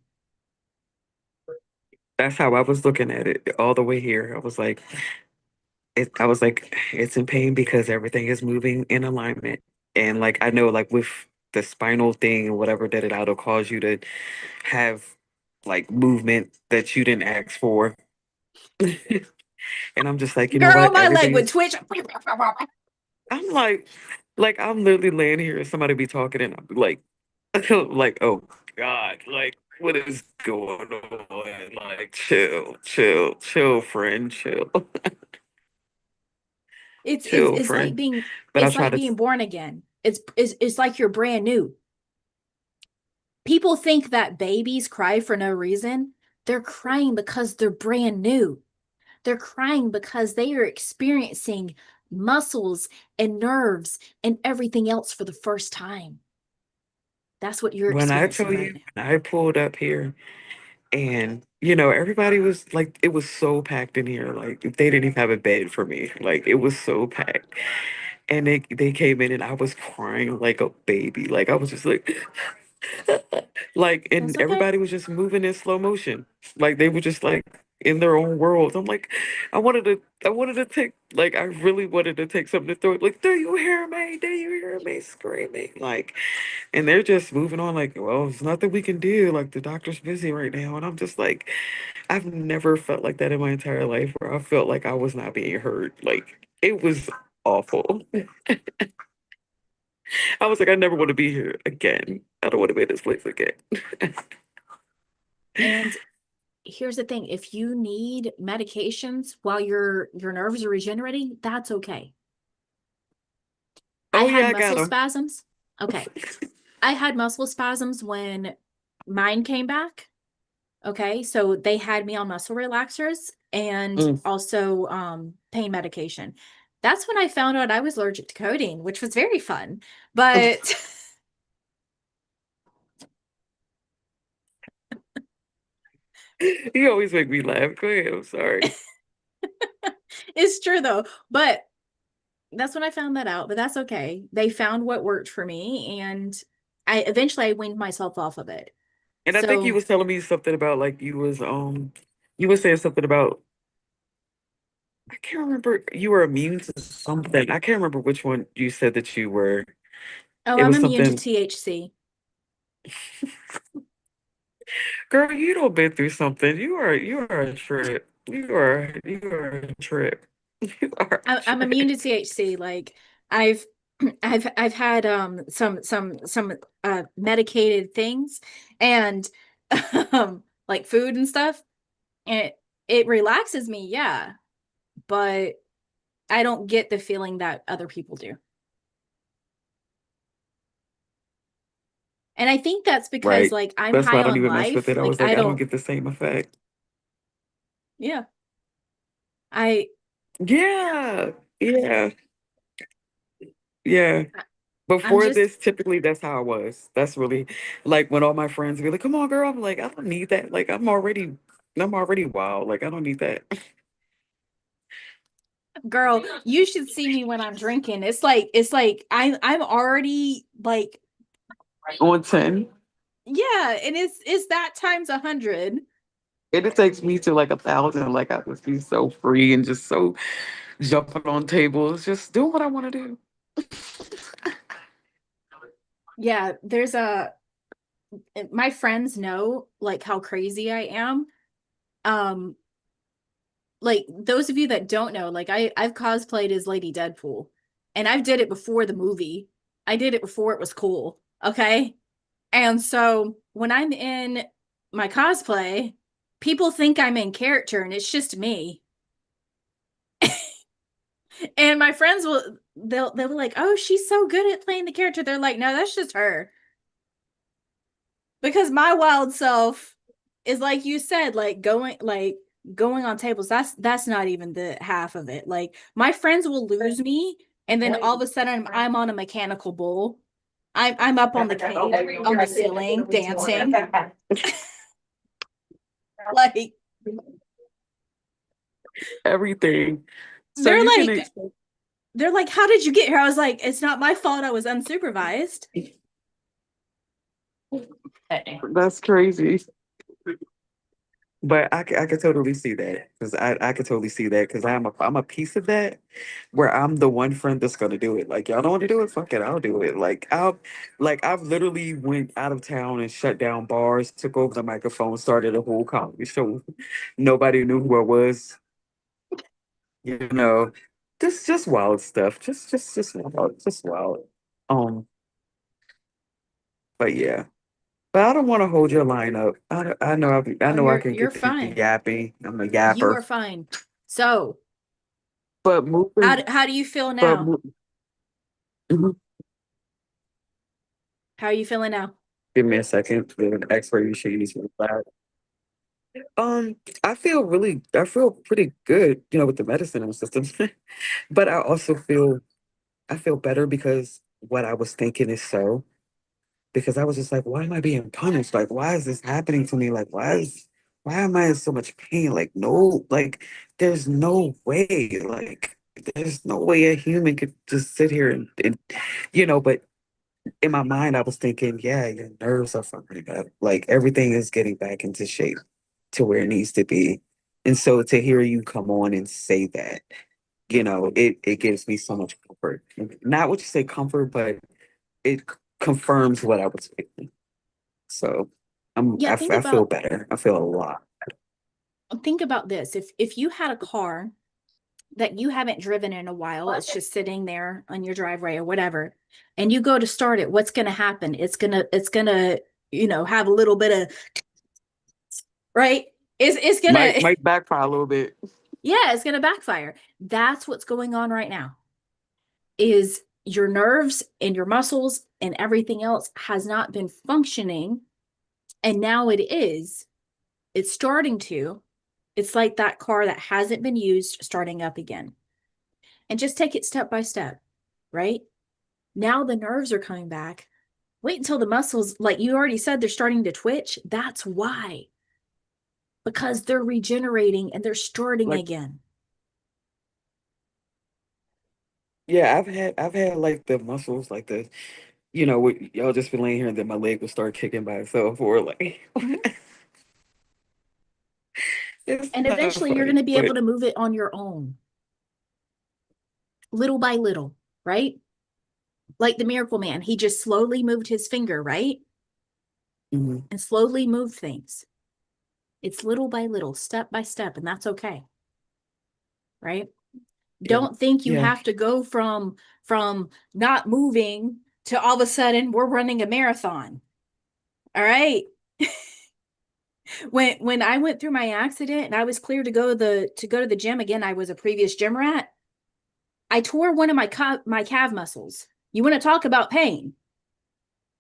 That's how I was looking at it all the way here. I was like, it's in pain because everything is moving in alignment. And like I know like with the spinal thing and whatever that it'll cause you to have like movement that you didn't ask for. And I'm just like, you know Girl, what? my leg Everything would is twitch. I'm like I'm literally laying here and somebody be talking and I'm like like, oh God, like what is going on? Like chill, friend, chill. Chill, It's like friend. But I try to being born again. It's like you're brand new. People think that babies cry for no reason. They're crying because they're brand new. They're crying because they are experiencing muscles and nerves and everything else for the first time. That's what you're when I experiencing tell right you now. when I pulled up here and everybody was like it was so packed in here. Like they didn't even have a bed for me. Like it was so packed. And they came in and I was crying like a baby. Like I was just like like and That's okay. everybody was just moving in slow motion. Like they were just like in their own world. I'm like, I wanted to take like I really wanted to take something to throw it. Like, do you hear me? Do you hear me screaming? Like, and they're just moving on like, well, it's nothing we can do. Like the doctor's busy right now. And I'm just like, I've never felt like that in my entire life where I felt like I was not being heard. Like it was awful. I was like, I never want to be here again. I don't want to be in this place again. And here's the thing, if you need medications while your nerves are regenerating, that's okay. I Oh had yeah, I got muscle them. spasms. Okay. I had muscle spasms when mine came back. Okay. So they had me on muscle relaxers and Mm. also pain medication. That's when I found out I was allergic to codeine, which was very fun. But You always make me laugh. Go ahead. I'm sorry. It's true though. But that's when I found that out, but that's okay. They found what worked for me, and I weaned myself off of it. And I think you So, was telling me something about like you were saying something about I can't remember you were immune to something. I can't remember which one you said that you were. oh, It I'm was immune to something, THC. girl, you don't been through something. You are a trip. You are a trip. You are a I'm immune trip. to THC. Like I've I've had some medicated things and like food and stuff, and it relaxes me, yeah, but I don't get the feeling that other people do. And I think that's because Right. like I'm That's why high I don't on even mess with life. it. I Like was like, I I don't don't, get the same effect. yeah. I Yeah. Yeah. Yeah. I'm Before just this, typically that's how I was. That's really like when all my friends be like, "Come on, girl." I'm like, I don't need that. Like, I'm already wild. Like, I don't need that. girl, you should see me when I'm drinking. It's like I'm already like On 10. yeah, and it's that times 100. And it takes me to like 1,000. Like, I just be so free and just so jumping on tables, just doing what I want to do. Yeah, there's a my friends know like how crazy I am. Um like those of you that don't know, like I've cosplayed as Lady Deadpool, and I've did it before the movie. I did it before it was cool, okay? And so when I'm in my cosplay, people think I'm in character and it's just me. And my friends they'll be like, "Oh, she's so good at playing the character." They're like, "No, that's just her." Because my wild self is like you said, like going on tables. That's not even the half of it. Like my friends will lose me, and then all of a sudden I'm on a mechanical bull. I'm up on the cake on the ceiling dancing. Like Everything. So they're you can like they're like, "How did you get here?" I was like, "It's not my fault. I was unsupervised." that's crazy. But I could totally see that because I could totally see that because I'm a piece of that where I'm the one friend that's gonna do it. Like y'all don't want to do it, fuck it, I'll do it. I've literally went out of town and shut down bars, took over the microphone, started a whole comedy show. Nobody knew who I was, you know. Just wild stuff. Just wild, just wild. Um, but yeah. But I don't want to hold your line up. I know I Oh, know I can you're get the fine. yapping. I'm a You yapper. are fine. So, But moving, how do you feel but now? mo- mhm. How are you feeling now? Give me a second. The X-ray machine is really loud. Um, I feel pretty good, with the medicine and systems. But I feel better because what I was thinking is so. Because I was just like, why am I being punished? Like, why is this happening to me? Like, why am I in so much pain? Like, no, like, there's no way. Like, there's no way a human could just sit here and but in my mind, I was thinking, yeah, your nerves are fucking up. Like, everything is getting back into shape to where it needs to be. And so to hear you come on and say that, it gives me so much comfort. Not what you say comfort, but it confirms what I was feeling. So Yeah, I feel better. I feel a lot. think about this. If you had a car that you haven't driven in a while, it's just sitting there on your driveway or whatever, and you go to start it, what's going to happen? It's going to have a little bit of right. It's going to Might backfire a little bit. yeah, it's going to backfire. That's what's going on right now. Is your nerves and your muscles and everything else has not been functioning, and now it is. It's starting to. It's like that car that hasn't been used starting up again. And just take it step by step, right? Now the nerves are coming back. Wait until the muscles, like you already said, they're starting to twitch. That's why. because they're regenerating and they're starting Like, again. yeah, I've had like the muscles, like the, y'all just been laying here and then my leg will start kicking by itself, or like, Mhm. it's And not eventually you're going funny, to be able but to move it on your own, little by little, right? Like the miracle man, he just slowly moved his finger, right? mhm, And slowly moved things. It's little by little, step by step, and that's okay, right? yeah, Don't think you yeah. have to go from not moving to all of a sudden we're running a marathon. All right. When I went through my accident and I was clear to go to the gym again, I was a previous gym rat. I tore one of my calf muscles. You want to talk about pain?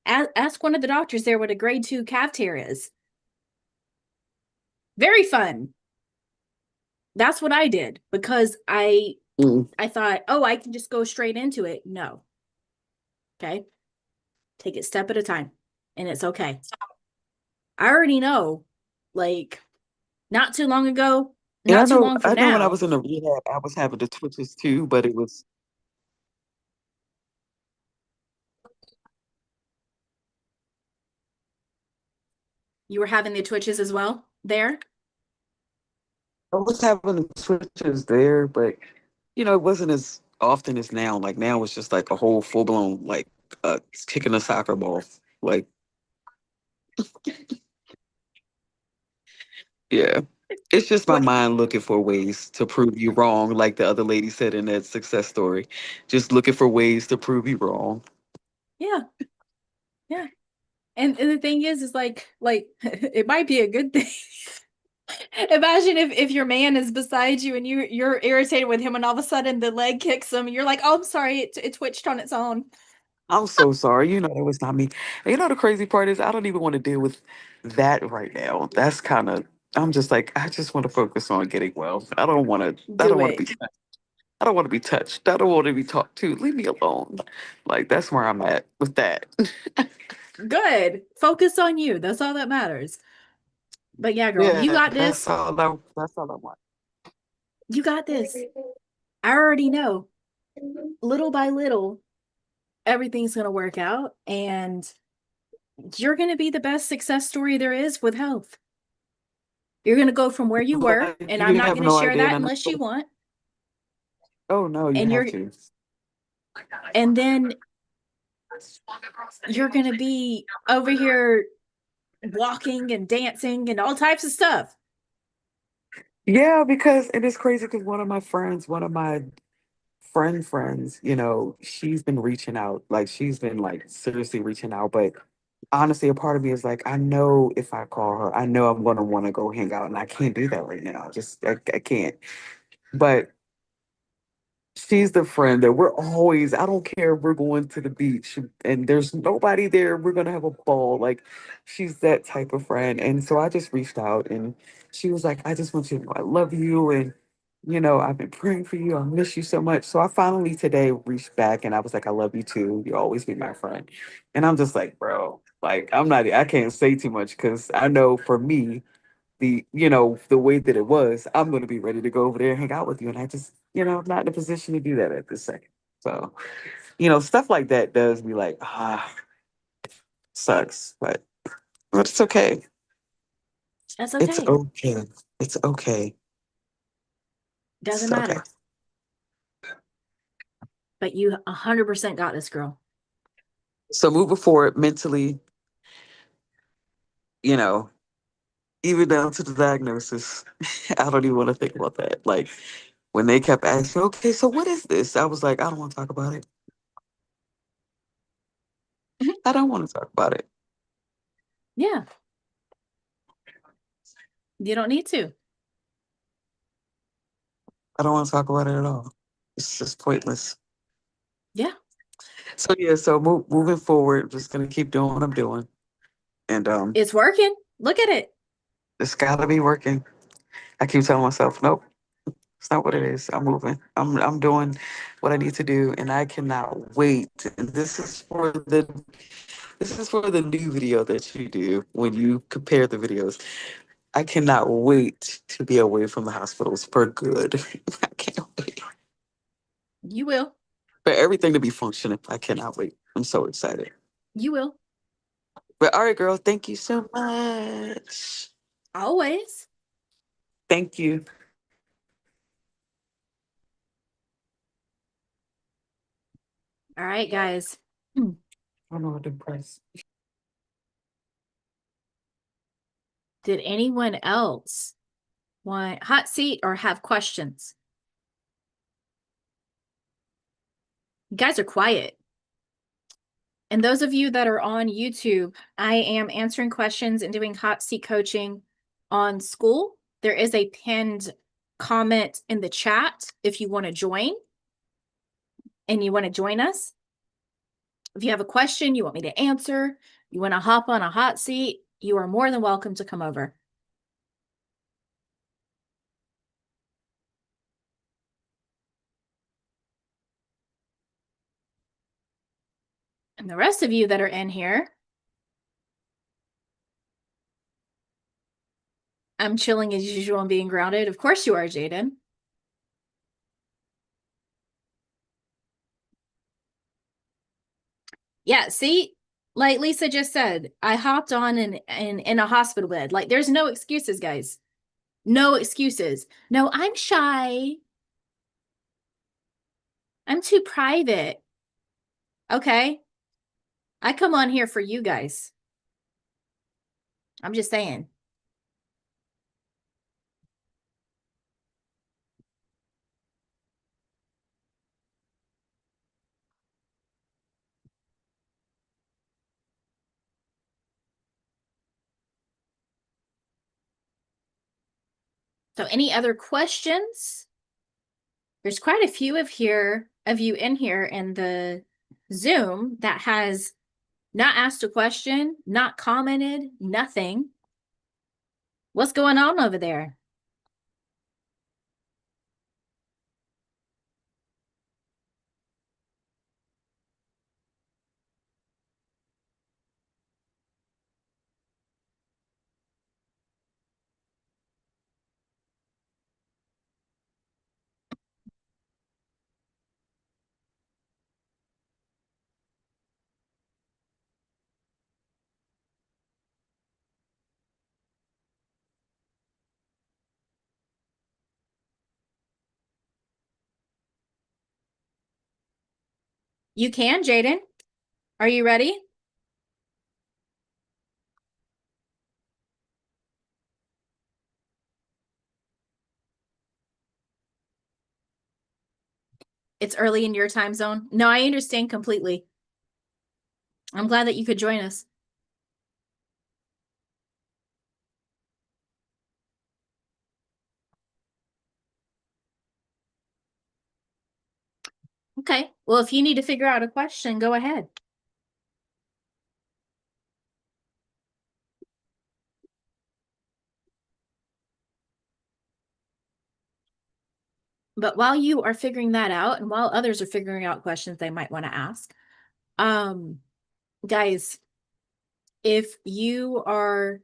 Ask one of the doctors there what a grade 2 calf tear is. Very fun. That's what I did because Mm. I thought, oh, I can just go straight into it. No. Okay. Take it step at a time. And it's okay. I already know, like, not too long ago, And I not too know, long from I know when I now, was in the rehab, I was having the twitches too, but it was, you were having the twitches as well there. I was having the twitches there, but it wasn't as often as now. Like now it's just like a whole full blown, like, kicking a soccer ball. Like, yeah. It's just my What? mind looking for ways to prove you wrong, like the other lady said in that success story. Just looking for ways to prove you wrong. Yeah. Yeah. And the thing is like it might be a good thing. Imagine if your man is beside you and you're irritated with him and all of a sudden the leg kicks him and you're like, oh, I'm sorry, it twitched on its own. I'm so sorry. That was not me. And the crazy part is I don't even want to deal with that right now. That's kind of, I'm just like, I just want to focus on getting well. I Do don't want to it. be, I don't want to be touched. I don't want to be talked to. Leave me alone. Like, that's where I'm at with that. Good. Focus on you. That's all that matters. But yeah, girl, you Yeah, got this. that's all I want. You got this. I already know. Little by little, everything's going to work out and you're going to be the best success story there is with health. You're going to go from where you were, Like, and I'm you not have going to no share idea. that And unless you want. oh no, you And have you're to. and then you're going to be over here walking and dancing and all types of stuff. Yeah, because and it's crazy because one of my friends, she's been reaching out. Like she's been like seriously reaching out. But honestly, a part of me is like, I know if I call her, I know I'm gonna want to go hang out, and I can't do that right now. I can't. But she's the friend that we're always, I don't care if we're going to the beach and there's nobody there, we're gonna have a ball. Like she's that type of friend. And so I just reached out and she was like, I just want you to know I love you and I've been praying for you. I miss you so much. So I finally today reached back and I was like, I love you too. You'll always be my friend. And I'm just like, bro, like I can't say too much because I know for me, the way that it was, I'm going to be ready to go over there and hang out with you. And I just, I'm not in a position to do that at this second. So, stuff like that does be like, sucks, but it's okay. That's It's okay. okay. It's okay. Doesn't It's okay. matter. But you 100% got this, girl. So moving forward mentally, you know, even down to the diagnosis, I don't even want to think about that. Like when they kept asking, okay, so what is this? I was like, I don't want to talk about it. Mhm. I don't want to talk about it. Yeah, you don't need to. I don't want to talk about it at all. It's just pointless. Yeah, So yeah, so moving forward, I'm just gonna keep doing what I'm doing, and it's working. Look at it. it's gotta be working. I keep telling myself, nope, it's not what it is. I'm moving. I'm doing what I need to do, and I cannot wait. And this is for the new video that you do when you compare the videos. I cannot wait to be away from the hospitals for good. I can't wait. You will. For everything to be functioning. I cannot wait. I'm so excited. You will. But all right, girl, thank you so much. Always. Thank you. All right, guys. I'm not impressed. Did anyone else want hot seat or have questions? You guys are quiet. And those of you that are on YouTube, I am answering questions and doing hot seat coaching on school. There is a pinned comment in the chat if you want to join and you want to join us. If you have a question you want me to answer, you want to hop on a hot seat, you are more than welcome to come over. And the rest of you that are in here, I'm chilling as usual and being grounded. Of course you are, Jaden. Yeah, see, like Lisa just said, I hopped on in a hospital bed. Like, there's no excuses, guys. No excuses. No, I'm shy. I'm too private. Okay. I come on here for you guys. I'm just saying. So any other questions? There's quite a few of you in here in the Zoom that has not asked a question, not commented, nothing. What's going on over there? You can, Jaden. Are you ready? It's early in your time zone. No, I understand completely. I'm glad that you could join us. Okay. Well, if you need to figure out a question, go ahead. But while you are figuring that out and while others are figuring out questions they might want to ask, guys, if you are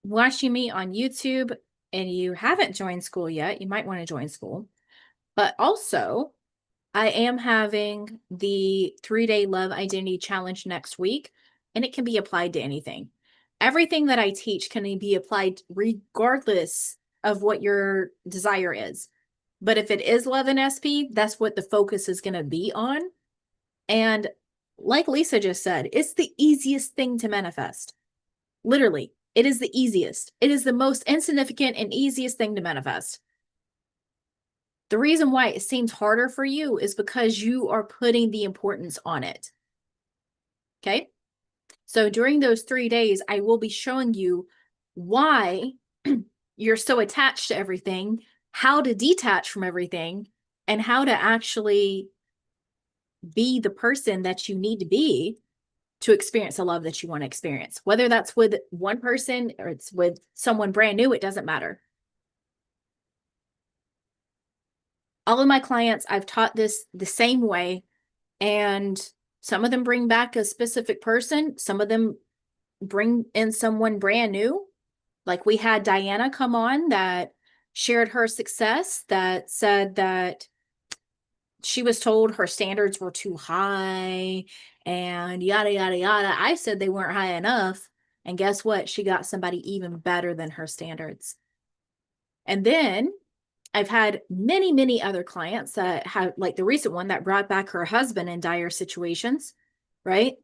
watching me on YouTube and you haven't joined school yet, you might want to join school. But also, I am having the 3-day Love Identity Challenge next week, and it can be applied to anything. Everything that I teach can be applied regardless of what your desire is. But if it is love and SP, that's what the focus is going to be on. And like Lisa just said, it's the easiest thing to manifest. Literally, it is the easiest. It is the most insignificant and easiest thing to manifest. The reason why it seems harder for you is because you are putting the importance on it. Okay? So during those 3 days, I will be showing you why you're so attached to everything, how to detach from everything, and how to actually be the person that you need to be to experience the love that you want to experience. Whether that's with one person or it's with someone brand new, it doesn't matter. All of my clients, I've taught this the same way, and some of them bring back a specific person. Some of them bring in someone brand new. Like we had Diana come on that shared her success, that said that she was told her standards were too high and yada, yada, yada. I said they weren't high enough. And guess what? She got somebody even better than her standards. And then I've had many, many other clients that have, like the recent one that brought back her husband in dire situations, right?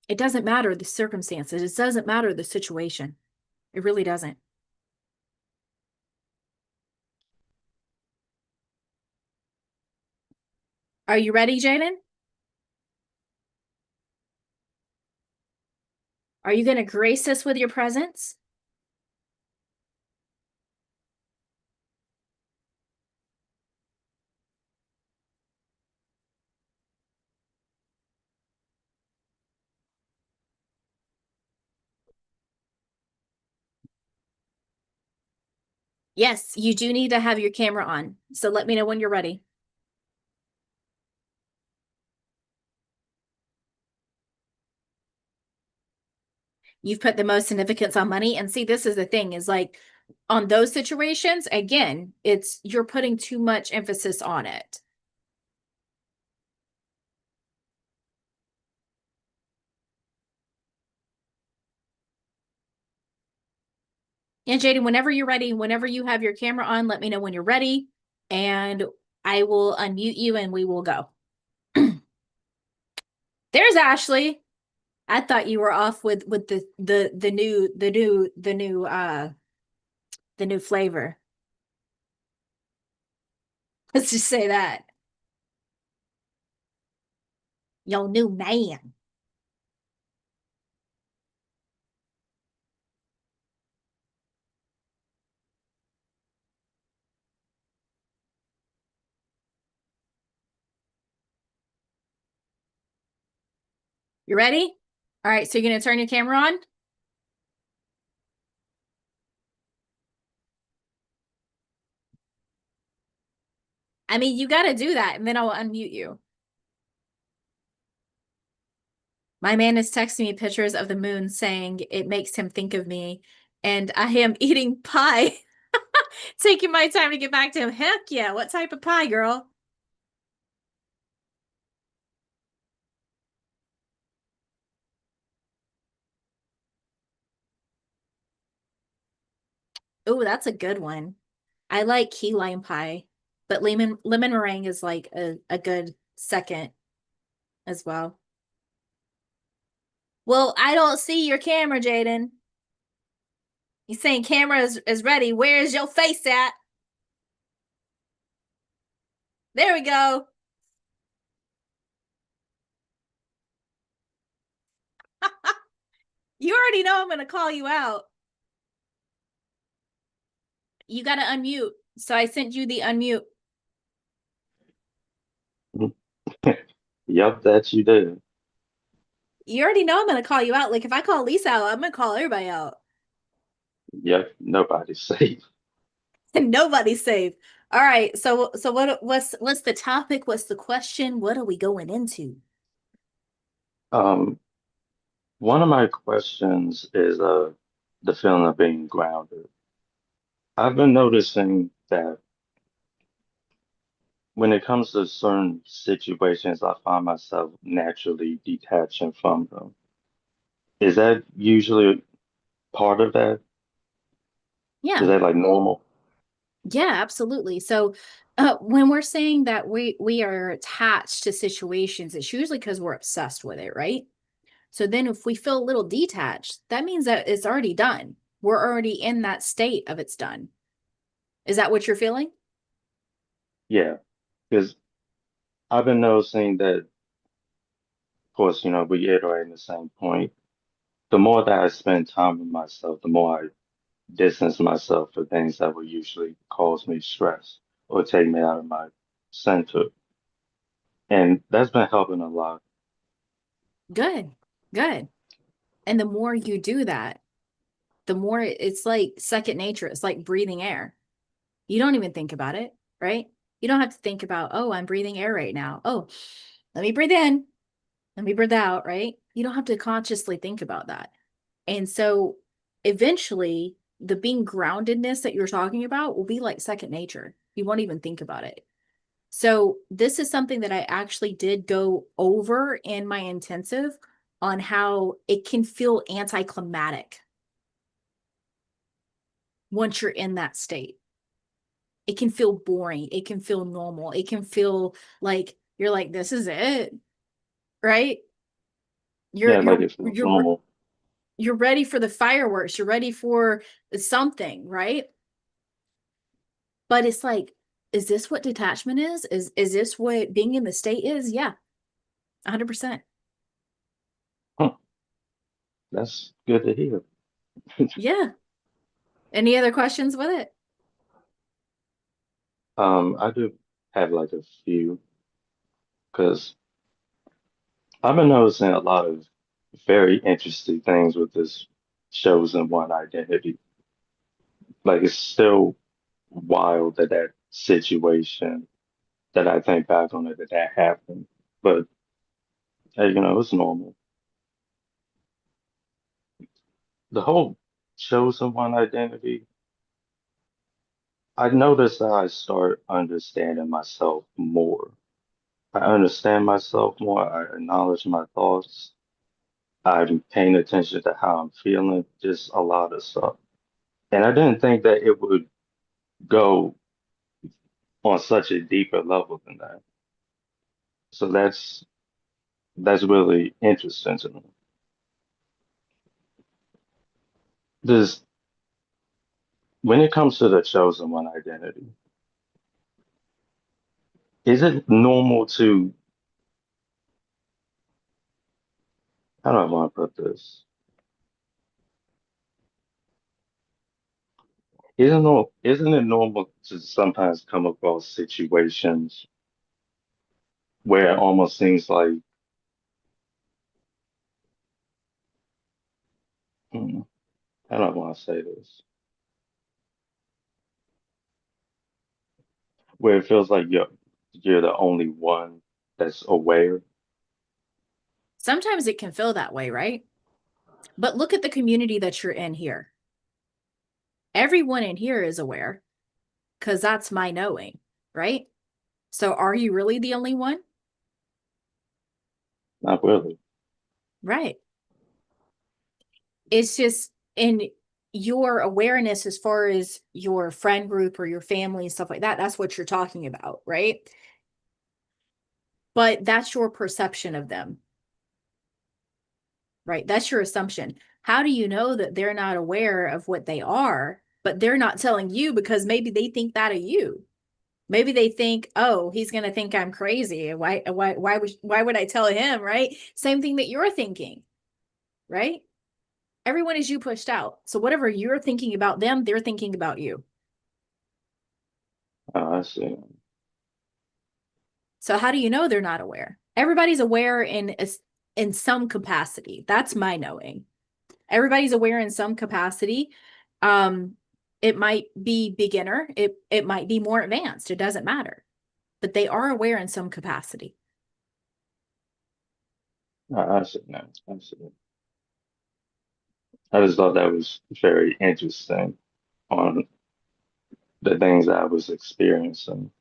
It doesn't matter the circumstances. It doesn't matter the situation. It really doesn't. Are you ready, Jaden? Are you going to grace us with your presence? Yes, you do need to have your camera on. So let me know when you're ready. You've put the most significance on money. And see, this is the thing is like on those situations, again, it's you're putting too much emphasis on it. And Jaden, whenever you're ready, whenever you have your camera on, let me know when you're ready and I will unmute you and we will go. There's Ashley. I thought you were off with the new flavor. Let's just say that. Your new man. You ready? All right, so you're gonna turn your camera on? I mean, you gotta do that, and then I'll unmute you. My man is texting me pictures of the moon saying it makes him think of me, and I am eating pie. Taking my time to get back to him. Heck yeah, what type of pie, girl? Oh, that's a good one. I like key lime pie, but lemon meringue is like a good second as well. Well, I don't see your camera, Jaden. He's saying camera is ready. Where is your face at? There we go. You already know I'm going to call you out. You got to unmute. So I sent you the unmute. Yep, that you did. You already know I'm going to call you out. Like if I call Lisa out, I'm going to call everybody out. Yep, nobody's safe. And nobody's safe. All right. So what's the topic? What's the question? What are we going into? Um, One of my questions is the feeling of being grounded. I've been noticing that when it comes to certain situations, I find myself naturally detaching from them. Is that usually part of that? Is Yeah. that like normal? Yeah, absolutely. So when we're saying that we are attached to situations, it's usually because we're obsessed with it, right? So then if we feel a little detached, that means that it's already done. We're already in that state of it's done. Is that what you're feeling? Yeah, because I've been noticing that, of course, we iterate the same point. The more that I spend time with myself, the more I distance myself for things that would usually cause me stress or take me out of my center. And that's been helping a lot. Good. Good. And the more you do that, the more it's like second nature. It's like breathing air. You don't even think about it, right? You don't have to think about, oh, I'm breathing air right now. Oh, let me breathe in. Let me breathe out, right? You don't have to consciously think about that. And so eventually the being groundedness that you're talking about will be like second nature. You won't even think about it. So this is something that I actually did go over in my intensive on how it can feel anticlimactic once you're in that state. It can feel boring. It can feel normal. It can feel like you're like, this is it, right? Yeah, like it feels normal. You're ready for the fireworks. You're ready for something, right? But it's like, is this what detachment is? Is this what being in the state is? Yeah, 100%. Huh. That's good to hear. Yeah. Any other questions with it? I do have like a few because I've been noticing a lot of very interesting things with this chosen one identity. Like it's still wild that that situation that I think back on it that that happened. But hey, it's normal. The whole chosen one identity, I noticed that I start understanding myself more. I understand myself more. I acknowledge my thoughts. I'm paying attention to how I'm feeling, just a lot of stuff. And I didn't think that it would go on such a deeper level than that. So that's really interesting to me. Does when it comes to the chosen one identity, is it normal to, how do I want to put this? Isn't it normal to sometimes come across situations where it almost seems like, hmm, how do I want to say this? Where it feels like you're the only one that's aware. Sometimes it can feel that way, right? But look at the community that you're in here. Everyone in here is aware because that's my knowing, right? So are you really the only one? Not really. Right. It's just in your awareness as far as your friend group or your family and stuff like that. That's what you're talking about, right? But that's your perception of them, right? That's your assumption. How do you know that they're not aware of what they are, but they're not telling you because maybe they think that of you? Maybe they think, oh, he's going to think I'm crazy. Why would I tell him, right? Same thing that you're thinking, right? Everyone is you pushed out. So whatever you're thinking about them, they're thinking about you. I see. So how do you know they're not aware? Everybody's aware in some capacity. That's my knowing. Everybody's aware in some capacity. Um, it might be beginner. It might be more advanced. It doesn't matter. But they are aware in some capacity. I see now. I see. I just thought that was very interesting on the things that I was experiencing.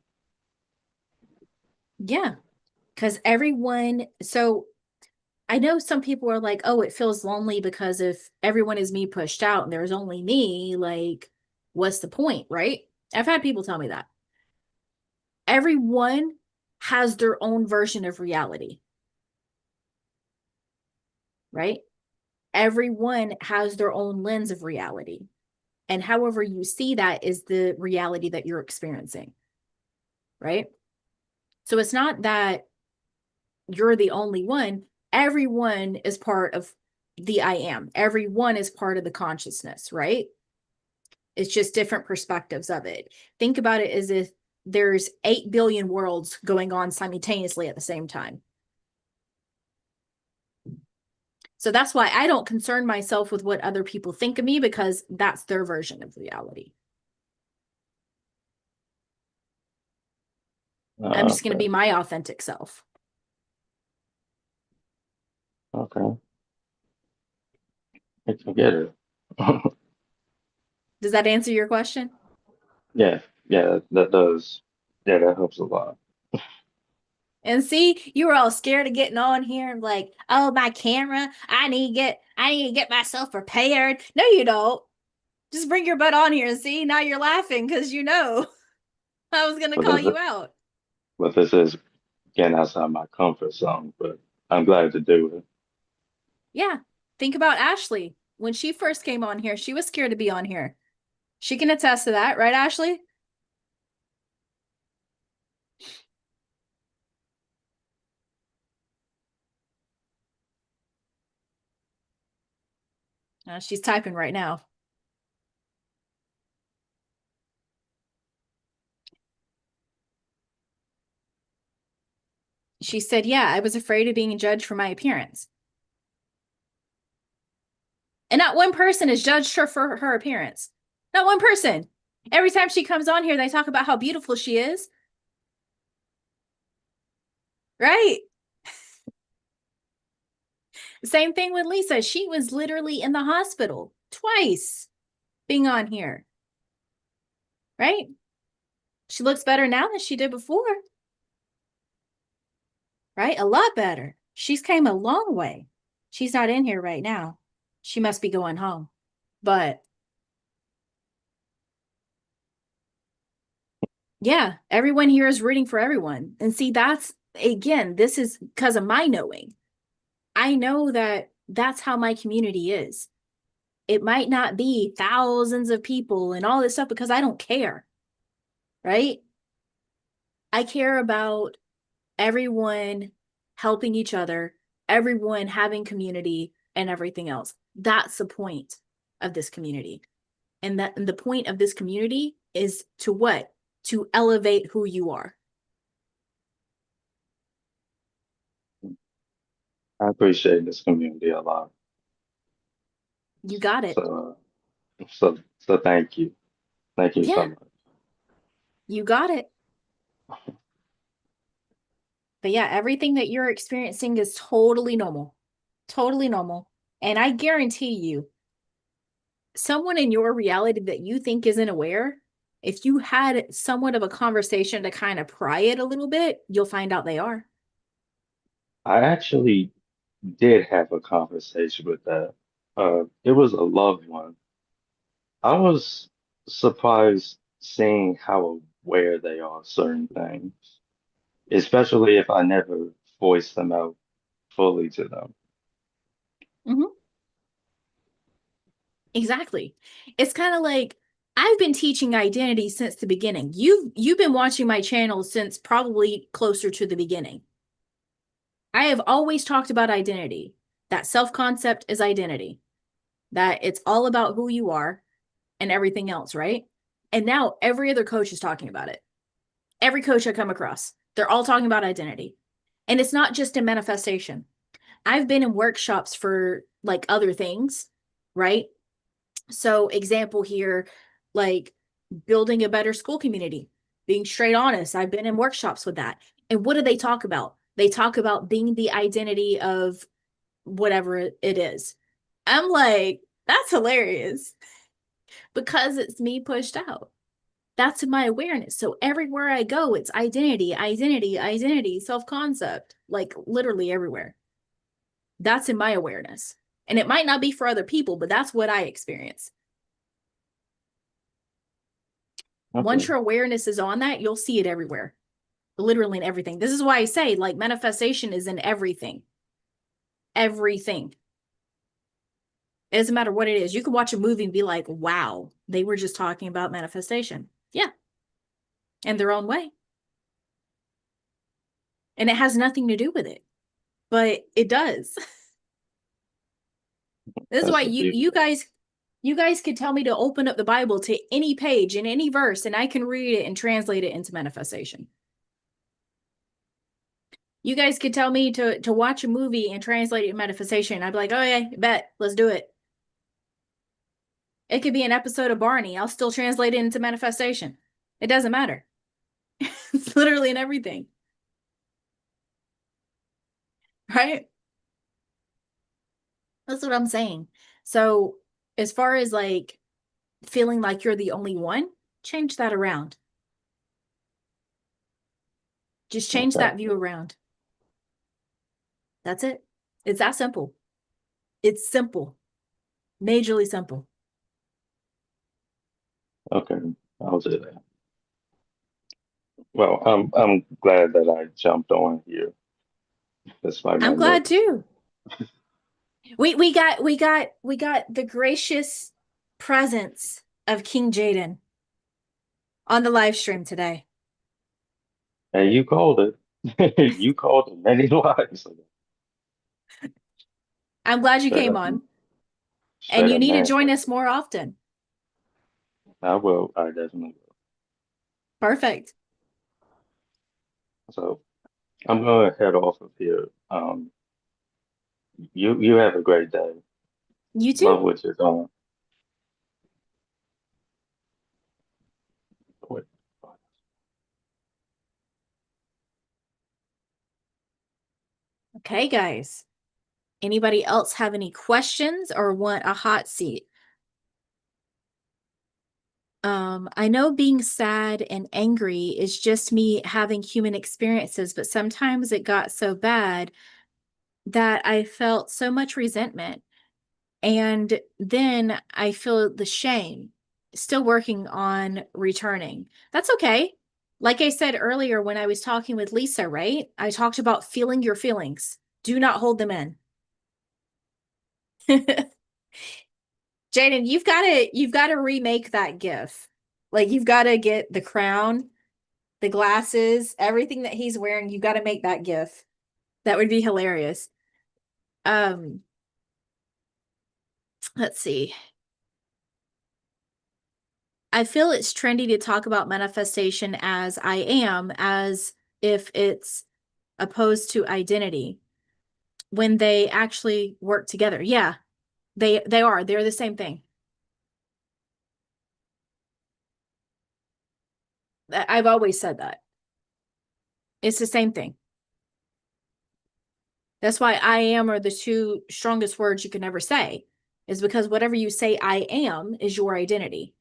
Yeah. Because everyone, so I know some people are like, oh, it feels lonely because if everyone is me pushed out and there's only me, like, what's the point, right? I've had people tell me that. Everyone has their own version of reality, right? Everyone has their own lens of reality. And however you see that is the reality that you're experiencing, right? So it's not that you're the only one. Everyone is part of the I am. Everyone is part of the consciousness, right? It's just different perspectives of it. Think about it as if there's 8 billion worlds going on simultaneously at the same time. So that's why I don't concern myself with what other people think of me because that's their version of reality. I'm just going to Okay. be my authentic self. Okay. I get it. Does that answer your question? Yeah, yeah, that does. Yeah, that helps a lot. And see, you were all scared of getting on here and like, oh, my camera, I need to get myself prepared. No, you don't. Just bring your butt on here and see. Now you're laughing because you know I was gonna But call this, you out. but this is getting outside my comfort zone. But I'm glad to do it. Yeah. Think about Ashley. When she first came on here, she was scared to be on here. She can attest to that, right, Ashley? She's typing right now. She said, yeah, I was afraid of being judged for my appearance. And not one person has judged her for her appearance. Not one person. Every time she comes on here, they talk about how beautiful she is. Right? Same thing with Lisa. She was literally in the hospital twice being on here. Right? She looks better now than she did before. Right? A lot better. She's came a long way. She's not in here right now. She must be going home. But yeah, everyone here is rooting for everyone. And see, that's again, this is because of my knowing. I know that that's how my community is. It might not be thousands of people and all this stuff because I don't care, right? I care about everyone helping each other, everyone having community and everything else. That's the point of this community. And the point of this community is to what? To elevate who you are. I appreciate this community a lot. You got it. So thank you. Thank you so Yeah, much. you got it. But yeah, everything that you're experiencing is totally normal. Totally normal. And I guarantee you, someone in your reality that you think isn't aware, if you had somewhat of a conversation to kind of pry it a little bit, you'll find out they are. I actually did have a conversation with that. It was a loved one. I was surprised seeing how aware they are of certain things, especially if I never voiced them out fully to them. Mhm. Exactly. It's kind of like I've been teaching identity since the beginning. You've been watching my channel since probably closer to the beginning. I have always talked about identity. That self-concept is identity. That it's all about who you are and everything else, right? And now every other coach is talking about it. Every coach I come across, they're all talking about identity. And it's not just a manifestation. I've been in workshops for like other things, right? So, example here, like building a better school community, being straight honest. I've been in workshops with that. And what do they talk about? They talk about being the identity of whatever it is. I'm like, that's hilarious because it's me pushed out. That's my awareness. So everywhere I go, it's identity, identity, identity, self concept, like literally everywhere. That's in my awareness. And it might not be for other people, but that's what I experience. Once Okay. your awareness is on that, you'll see it everywhere, literally in everything. This is why I say, like, manifestation is in everything. Everything. It doesn't matter what it is. You can watch a movie and be like, wow, they were just talking about manifestation. Yeah, in their own way. And it has nothing to do with it, but it does. This is why That's the beauty. you guys could tell me to open up the Bible to any page in any verse, and I can read it and translate it into manifestation. You guys could tell me to watch a movie and translate it in manifestation. I'd be like, oh yeah, bet, let's do it. It could be an episode of Barney. I'll still translate it into manifestation. It doesn't matter. It's literally in everything. Right? That's what I'm saying. So as far as like feeling like you're the only one, change that around. Just change Okay. that view around. That's it. It's that simple. It's simple. Majorly simple. Okay. I'll do that. Well, I'm glad that I jumped on here despite my I'm glad nervous. too. We got the gracious presence of King Jaden on the live stream today. And you called it. You called it many lives ago. I'm glad you Straight came up, on, and straight you up need to man. join us more often. I will. I definitely will. Perfect. So I'm gonna head off of here. You have a great day. You too. Love what you're doing. Wait. Okay, guys. Anybody else have any questions or want a hot seat? I know being sad and angry is just me having human experiences, but sometimes it got so bad that I felt so much resentment. And then I feel the shame, still working on returning. That's okay. Like I said earlier when I was talking with Lisa, right? I talked about feeling your feelings. Do not hold them in. Jaden, you've got to remake that gif. Like you've got to get the crown, the glasses, everything that he's wearing, you've got to make that gif. That would be hilarious. Um, let's see. I feel it's trendy to talk about manifestation as I am, as if it's opposed to identity when they actually work together. Yeah, they are. They're the same thing. I've always said that. It's the same thing. That's why I am are the two strongest words you can ever say, is because whatever you say I am is your identity.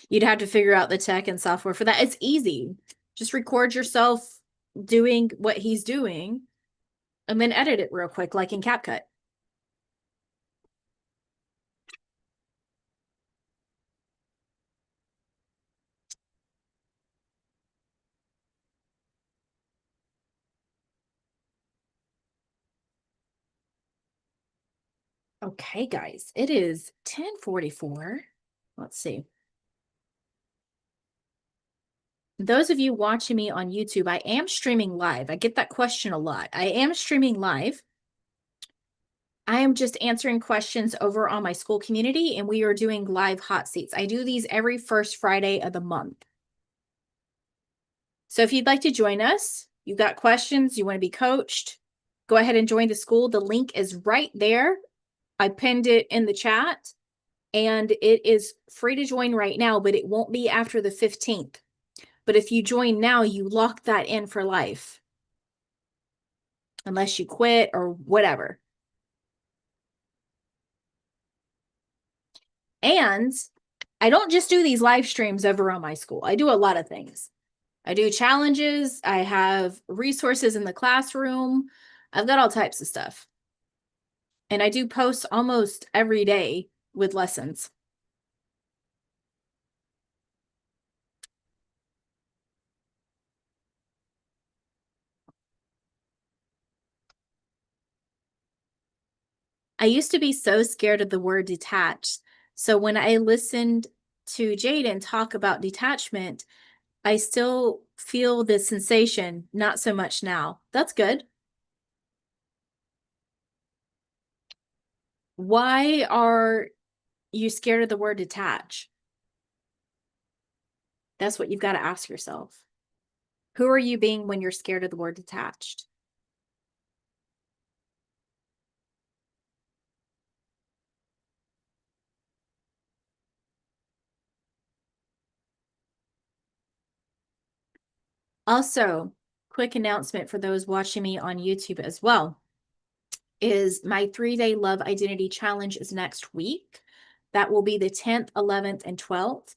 You'd have to figure out the tech and software for that. It's easy. Just record yourself doing what he's doing and then edit it real quick, like in CapCut. Okay, guys, it is 10:44. Let's see. Those of you watching me on YouTube, I am streaming live. I get that question a lot. I am streaming live. I am just answering questions over on my school community, and we are doing live hot seats. I do these every first Friday of the month. So if you'd like to join us, you've got questions, you want to be coached, go ahead and join the school. The link is right there. I pinned it in the chat, and it is free to join right now, but it won't be after the 15th. But if you join now, you lock that in for life, unless you quit or whatever. And I don't just do these live streams over on my school. I do a lot of things. I do challenges. I have resources in the classroom. I've got all types of stuff. And I do posts almost every day with lessons. I used to be so scared of the word detached. So when I listened to Jaden talk about detachment, I still feel the sensation, not so much now. That's good. Why are you scared of the word detach? That's what you've got to ask yourself. Who are you being when you're scared of the word detached? Also, quick announcement for those watching me on YouTube as well is my 3-day love identity challenge is next week. That will be the 10th, 11th, and 12th.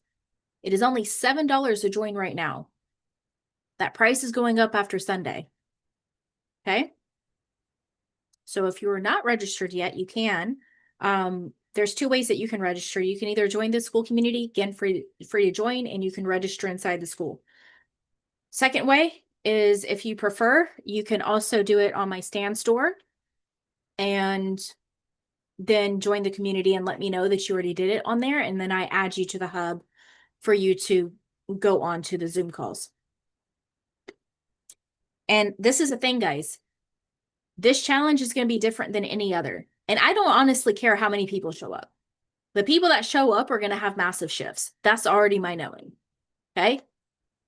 It is only $7 to join right now. That price is going up after Sunday. Okay. So if you're not registered yet, you can. There's 2 ways that you can register. You can either join the school community, again, free to join, and you can register inside the school. Second way is, if you prefer, you can also do it on my Stan store and then join the community and let me know that you already did it on there. And then I add you to the hub for you to go on to the Zoom calls. And this is the thing, guys. This challenge is going to be different than any other. And I don't honestly care how many people show up. The people that show up are going to have massive shifts. That's already my knowing. Okay.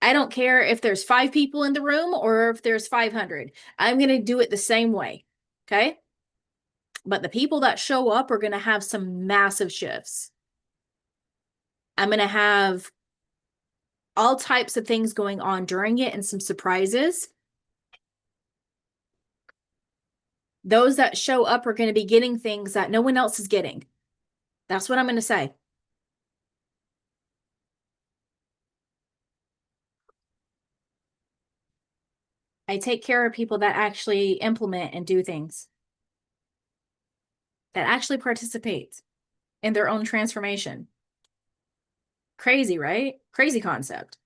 I don't care if there's 5 people in the room or if there's 500. I'm going to do it the same way. Okay. But the people that show up are going to have some massive shifts. I'm going to have all types of things going on during it and some surprises. Those that show up are going to be getting things that no one else is getting. That's what I'm going to say. I take care of people that actually implement and do things, that actually participate in their own transformation. Crazy, right? Crazy concept.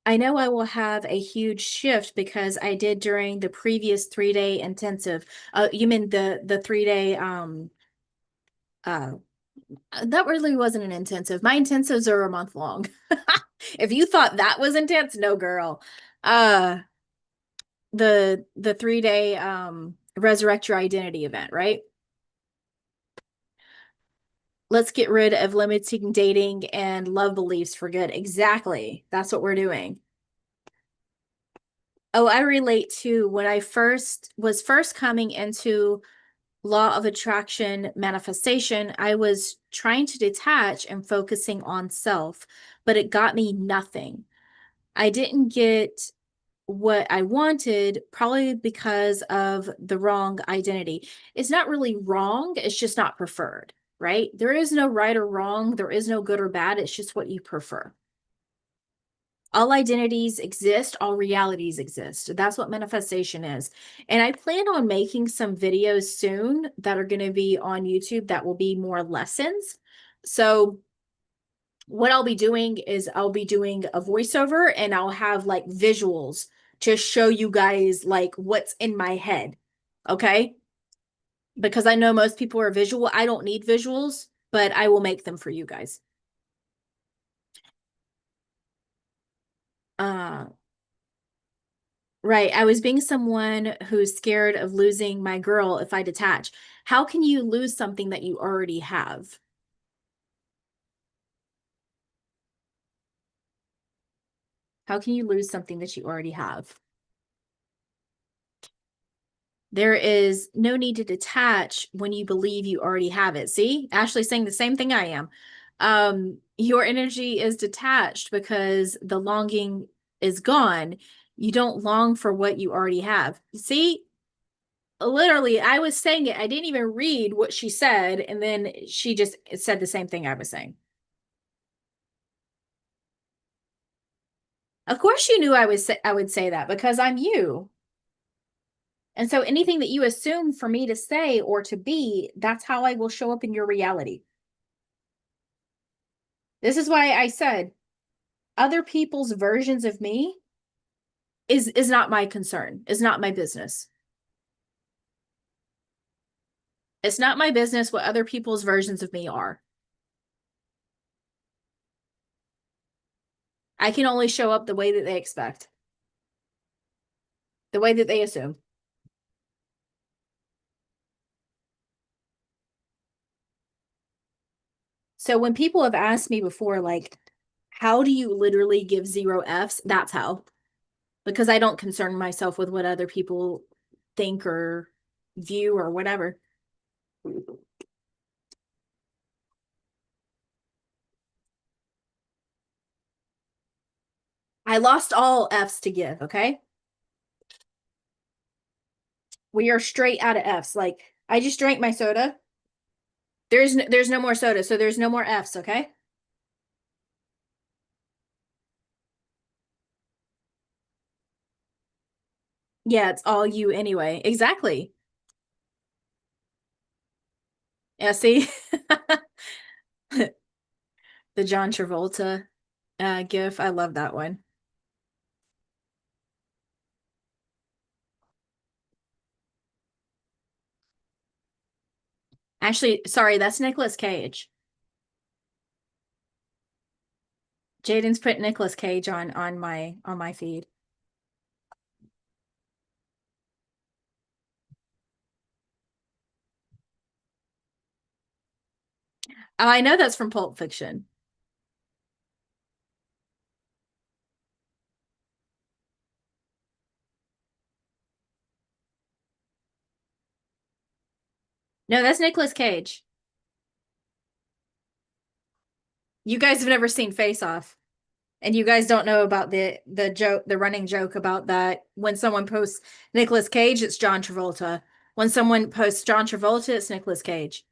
I know I will have a huge shift because I did during the previous 3-day intensive. You mean the 3-day that really wasn't an intensive. My intensives are a month long. If you thought that was intense, no girl. The 3-day resurrect your identity event, right? Let's get rid of limiting dating and love beliefs for good. Exactly. That's what we're doing. Oh, I relate to when I was first coming into law of attraction manifestation. I was trying to detach and focusing on self, but it got me nothing. I didn't get what I wanted, probably because of the wrong identity. It's not really wrong, it's just not preferred, right? There is no right or wrong, there is no good or bad, it's just what you prefer. All identities exist, all realities exist. That's what manifestation is. And I plan on making some videos soon that are going to be on YouTube that will be more lessons. So what I'll be doing is I'll be doing a voiceover and I'll have like visuals to show you guys like what's in my head. Okay? Because I know most people are visual. I don't need visuals, but I will make them for you guys. Right. I was being someone who's scared of losing my girl if I detach. How can you lose something that you already have? How can you lose something that you already have? There is no need to detach when you believe you already have it. See, Ashley's saying the same thing I am. Your energy is detached because the longing is gone. You don't long for what you already have. See, literally, I was saying it. I didn't even read what she said. And then she just said the same thing I was saying. Of course you knew I would say that because I'm you. And so anything that you assume for me to say or to be, that's how I will show up in your reality. This is why I said other people's versions of me is not my concern. Is not my business. It's not my business what other people's versions of me are. I can only show up the way that they expect. The way that they assume. So when people have asked me before, like, how do you literally give 0 Fs? That's how. Because I don't concern myself with what other people think or view or whatever. I lost all F's to give, okay? We are straight out of F's. Like, I just drank my soda. There's no more soda, so there's no more F's, okay? Yeah, it's all you anyway. Exactly. Yeah, see? The John Travolta gif. I love that one. Actually, sorry, that's Nicolas Cage. Jaden's put Nicolas Cage on my feed. Oh, I know that's from Pulp Fiction. No, that's Nicolas Cage. You guys have never seen Face Off. And you guys don't know about the joke, the running joke about that when someone posts Nicolas Cage, it's John Travolta. When someone posts John Travolta, it's Nicolas Cage.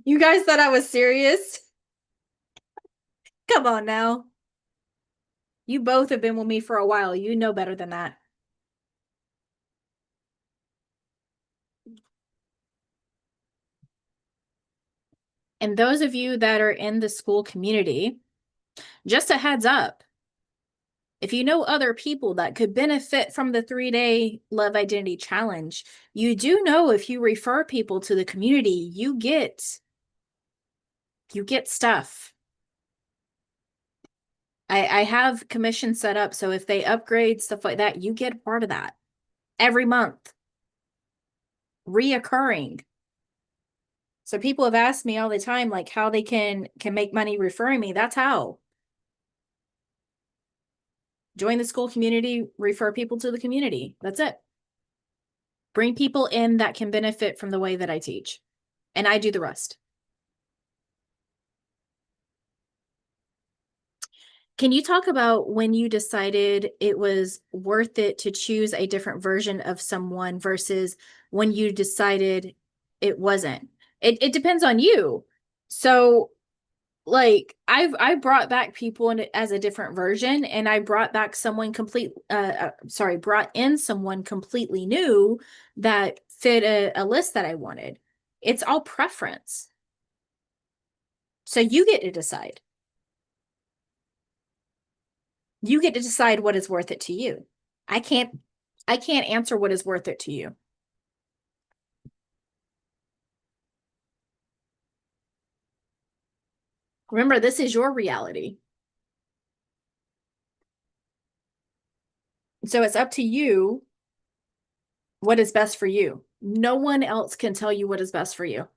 You guys thought I was serious? Come on now. You both have been with me for a while. You know better than that. And those of you that are in the school community, just a heads up. If you know other people that could benefit from the 3-day Love Identity Challenge, you do know if you refer people to the community, you get stuff. I have commission set up, so if they upgrade stuff like that, you get part of that every month. Reoccurring. So people have asked me all the time, like how they can make money referring me. That's how. Join the school community, refer people to the community. That's it. Bring people in that can benefit from the way that I teach. And I do the rest. Can you talk about when you decided it was worth it to choose a different version of someone versus when you decided it wasn't? It depends on you. So like I brought back people as a different version, and I brought back someone brought in someone completely new that fit a list that I wanted. It's all preference. So you get to decide. You get to decide what is worth it to you. I can't answer what is worth it to you. Remember, this is your reality. So it's up to you what is best for you. No one else can tell you what is best for you.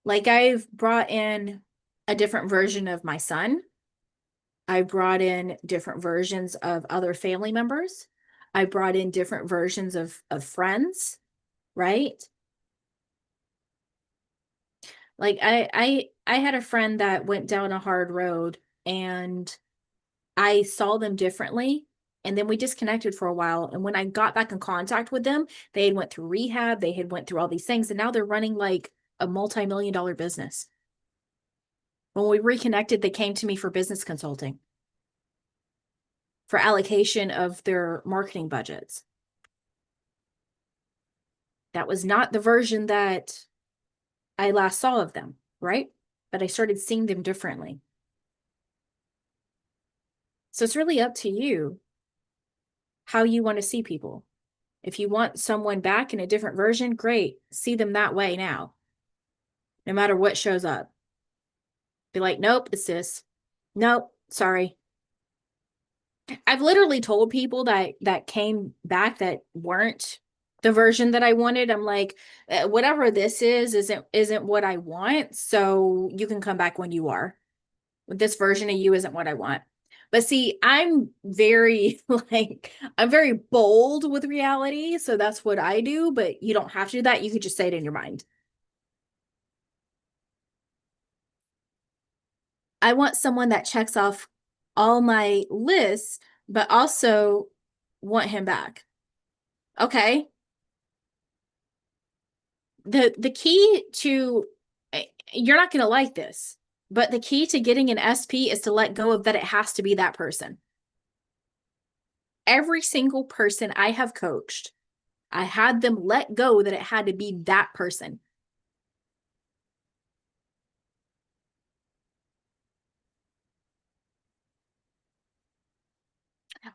Like I've brought in a different version of my son. I brought in different versions of other family members. I brought in different versions of friends, right? Like I had a friend that went down a hard road, and I saw them differently, and then we disconnected for a while, and when I got back in contact with them, they had went through rehab, they had went through all these things, and now they're running like a multi-million-dollar business. When we reconnected, they came to me for business consulting, for allocation of their marketing budgets. That was not the version that I last saw of them, right? But I started seeing them differently. So it's really up to you how you want to see people. If you want someone back in a different version, great. See them that way now. No matter what shows up. Be like, nope, it's this. Nope, sorry. I've literally told people that came back that weren't the version that I wanted. I'm like, whatever this is isn't what I want. So you can come back when you are. This version of you isn't what I want. But see, I'm very I'm very bold with reality, so that's what I do, but you don't have to do that. You could just say it in your mind. I want someone that checks off all my lists, but also want him back. Okay. The key to you're not going to like this, but the key to getting an SP is to let go of that it has to be that person. Every single person I have coached, I had them let go that it had to be that person.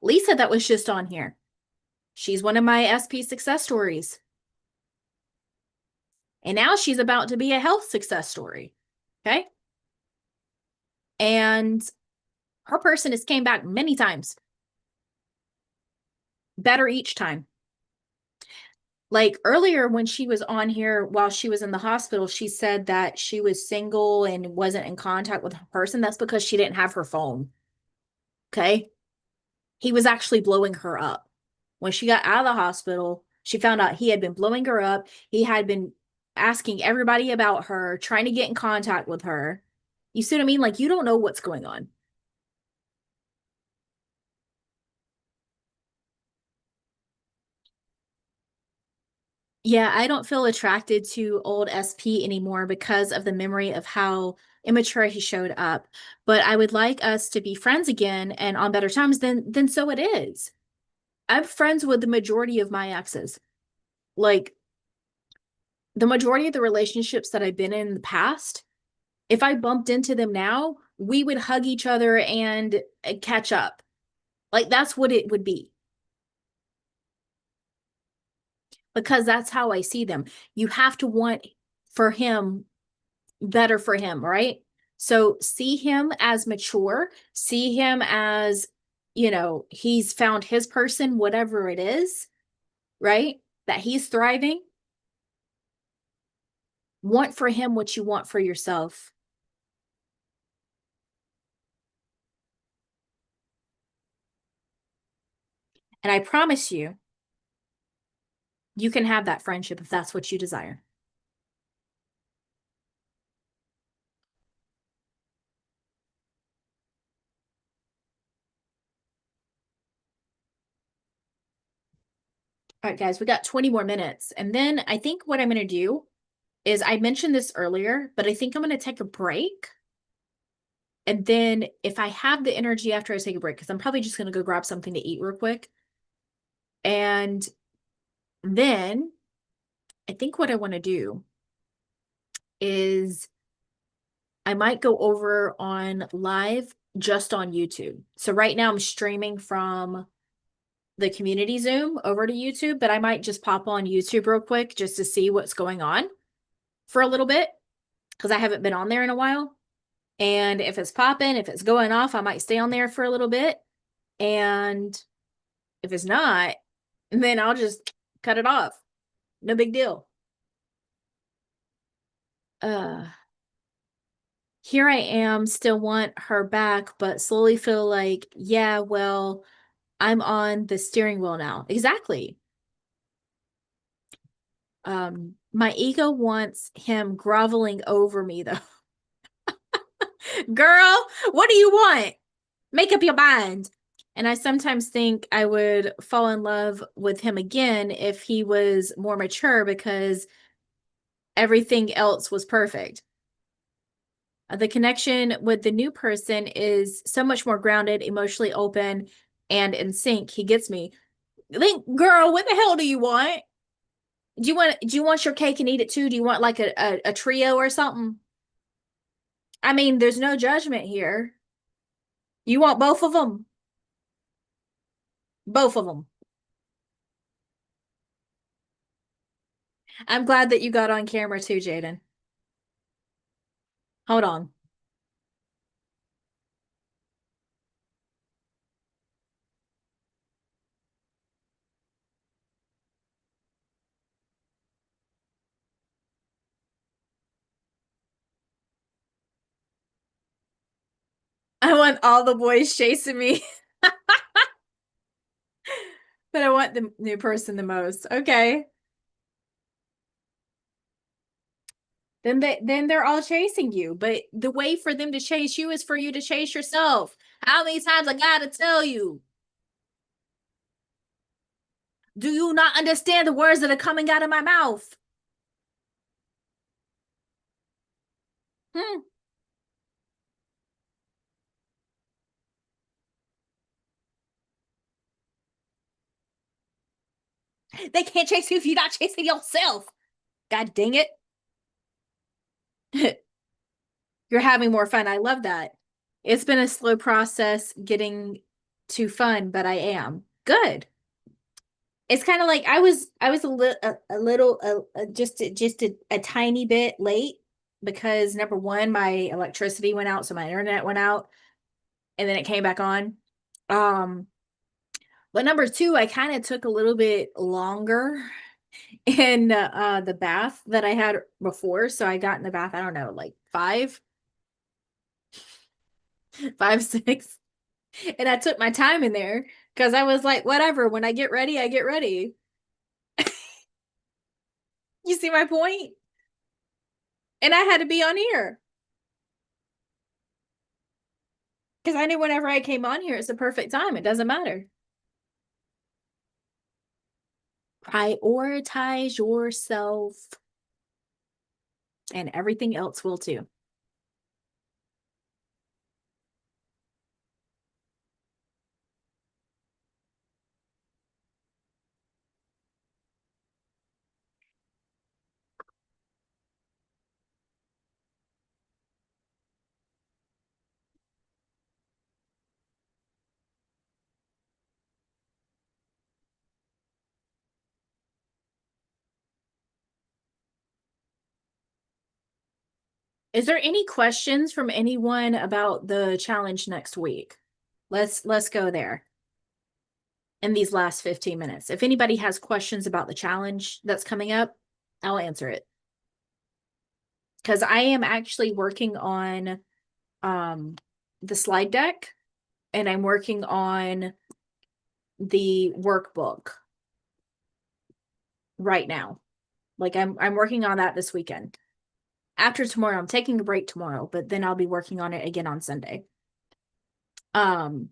Lisa, that was just on here. She's one of my SP success stories. And now she's about to be a health success story. Okay. And her person has came back many times. Better each time. Like earlier when she was on here while she was in the hospital, she said that she was single and wasn't in contact with her person. That's because she didn't have her phone. Okay. He was actually blowing her up. When she got out of the hospital, she found out he had been blowing her up. He had been asking everybody about her, trying to get in contact with her. You see what I mean? Like, you don't know what's going on. Yeah, I don't feel attracted to old SP anymore because of the memory of how immature he showed up. But I would like us to be friends again and on better terms, then so it is. I'm friends with the majority of my exes. Like the majority of the relationships that I've been in the past, if I bumped into them now, we would hug each other and catch up. Like that's what it would be. Because that's how I see them. You have to want for him better for him, right? So see him as mature, see him as, he's found his person, whatever it is, right? That he's thriving. Want for him what you want for yourself. And I promise you, you can have that friendship if that's what you desire. All right, guys, we got 20 more minutes. And then I think what I'm going to do is I mentioned this earlier, but I think I'm going to take a break. And then if I have the energy after I take a break, because I'm probably just going to go grab something to eat real quick. And then I think what I want to do is I might go over on live just on YouTube. So right now I'm streaming from the community Zoom over to YouTube, but I might just pop on YouTube real quick just to see what's going on for a little bit because I haven't been on there in a while. And if it's popping, if it's going off, I might stay on there for a little bit. And if it's not, then I'll just cut it off. No big deal. Here I am, still want her back, but slowly feel like, yeah, well, I'm on the steering wheel now. Exactly. My ego wants him groveling over me though. Girl, what do you want? Make up your mind. And I sometimes think I would fall in love with him again if he was more mature because everything else was perfect. The connection with the new person is so much more grounded, emotionally open, and in sync. He gets me. Think, girl, what the hell do you want? Do you want your cake and eat it too? Do you want like a trio or something? I mean, there's no judgment here. You want both of them? Both of them. I'm glad that you got on camera too, Jaden. Hold on. I want all the boys chasing me. But I want the new person the most. Okay. Then they're all chasing you. But the way for them to chase you is for you to chase yourself. How many times I gotta tell you? Do you not understand the words that are coming out of my mouth? Hmm. They can't chase you if you're not chasing yourself. God dang it. You're having more fun. I love that. It's been a slow process getting to fun, but I am. Good. It's kind of like I was a little just a tiny bit late because number one, my electricity went out, so my internet went out, and then it came back on. Um, but number two, I kind of took a little bit longer in the bath that I had before. So I got in the bath, I don't know, like 6. And I took my time in there because I was like, whatever, when I get ready, I get ready. You see my point? And I had to be on here because I knew whenever I came on here, it's the perfect time. It doesn't matter. Prioritize yourself, and everything else will too. Is there any questions from anyone about the challenge next week? Let's go there in these last 15 minutes. If anybody has questions about the challenge that's coming up, I'll answer it. Because I am actually working on the slide deck, and I'm working on the workbook right now. Like I'm working on that this weekend. After tomorrow, I'm taking a break tomorrow, but then I'll be working on it again on Sunday. And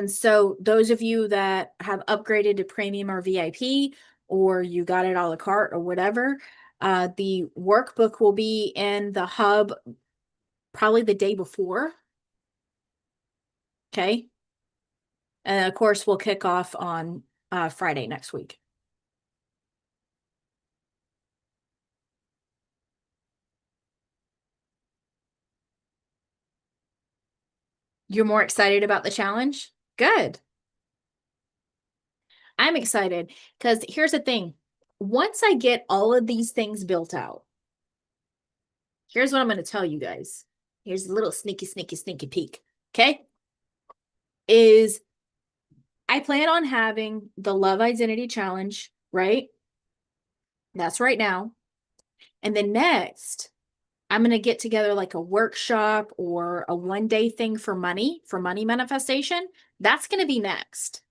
so those of you that have upgraded to premium or VIP, or you got it a la carte or whatever, the workbook will be in the hub probably the day before. Okay. And of course, we'll kick off on Friday next week. You're more excited about the challenge? Good. I'm excited because here's the thing. Once I get all of these things built out, here's what I'm going to tell you guys. Here's a little sneaky peek. Okay. Is I plan on having the Love Identity Challenge, right? That's right now. And then next, I'm going to get together like a workshop or a one-day thing for money manifestation. That's going to be next.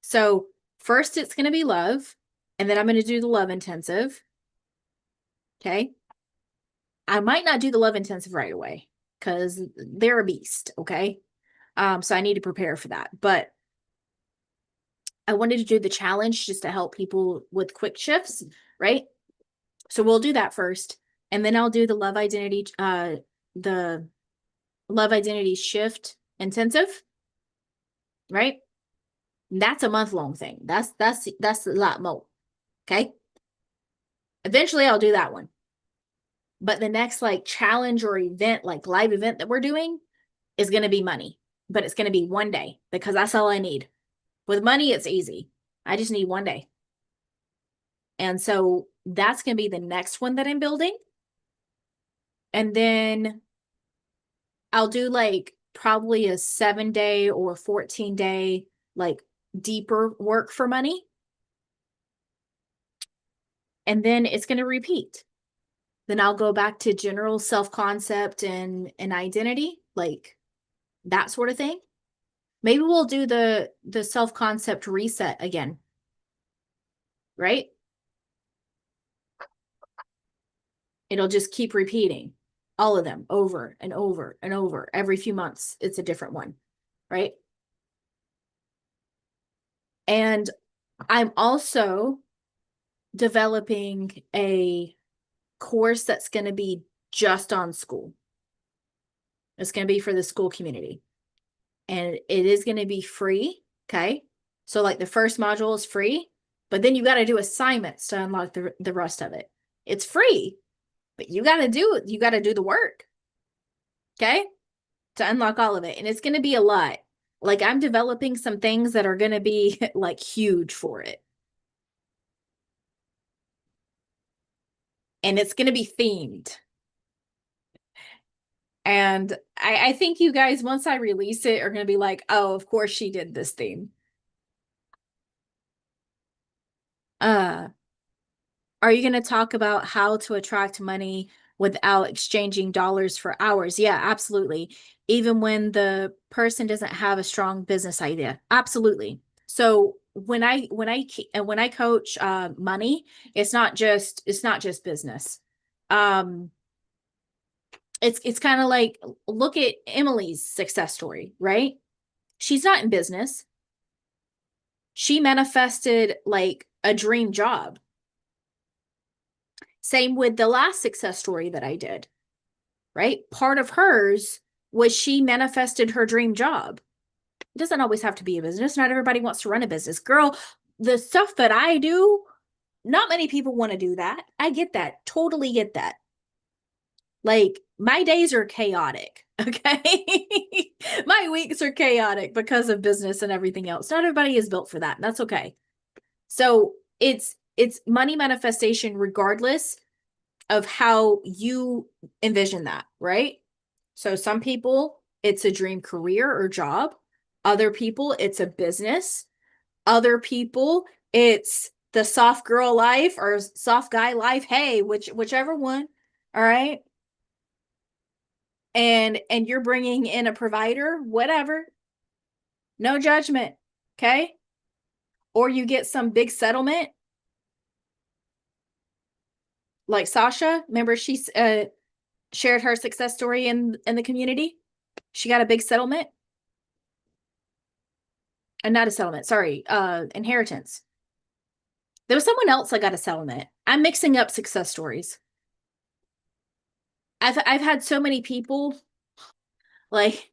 So first it's going to be love, and then I'm going to do the love intensive. Okay. I might not do the love intensive right away because they're a beast. Okay. So I need to prepare for that. But I wanted to do the challenge just to help people with quick shifts, right? So we'll do that first. And then I'll do the love identity shift intensive, right? And that's a month-long thing. That's a lot more. Okay. Eventually I'll do that one. But the next like challenge or event, like live event that we're doing is going to be money, but it's going to be one day because that's all I need. With money, it's easy. I just need one day. And so that's going to be the next one that I'm building. And then I'll do like probably a 7-day or 14-day, like deeper work for money. And then it's going to repeat. Then I'll go back to general self-concept and identity, like that sort of thing. Maybe we'll do the self-concept reset again. Right? It'll just keep repeating all of them over and over and over. Every few months, it's a different one, right? And I'm also developing a course that's going to be just on school. It's going to be for the school community. And it is going to be free, okay? So like the first module is free, but then you got to do assignments to unlock the rest of it. It's free, but you got to do it. You got to do the work, okay? To unlock all of it. And it's going to be a lot. Like I'm developing some things that are going to be like huge for it. And it's going to be themed. And I think you guys, once I release it, are going to be like, oh, of course she did this theme. Are you going to talk about how to attract money without exchanging dollars for hours? Yeah, absolutely. Even when the person doesn't have a strong business idea. Absolutely. So when I coach money, it's not just business. It's kind of like, look at Emily's success story, right? She's not in business. She manifested like a dream job. Same with the last success story that I did, right? Part of hers was she manifested her dream job. It doesn't always have to be a business. Not everybody wants to run a business. Girl, the stuff that I do, not many people want to do that. I get that. Totally get that. Like my days are chaotic, okay? My weeks are chaotic because of business and everything else. Not everybody is built for that. And that's okay. So it's money manifestation regardless of how you envision that, right? So some people, it's a dream career or job. Other people, it's a business. Other people, it's the soft girl life or soft guy life. Hey, whichever one. All right. And you're bringing in a provider, whatever. No judgment. Okay. Or you get some big settlement. Like Sasha, remember she shared her success story in the community? She got a big settlement. And not a settlement, sorry, inheritance. There was someone else that got a settlement. I'm mixing up success stories. I've had so many people like,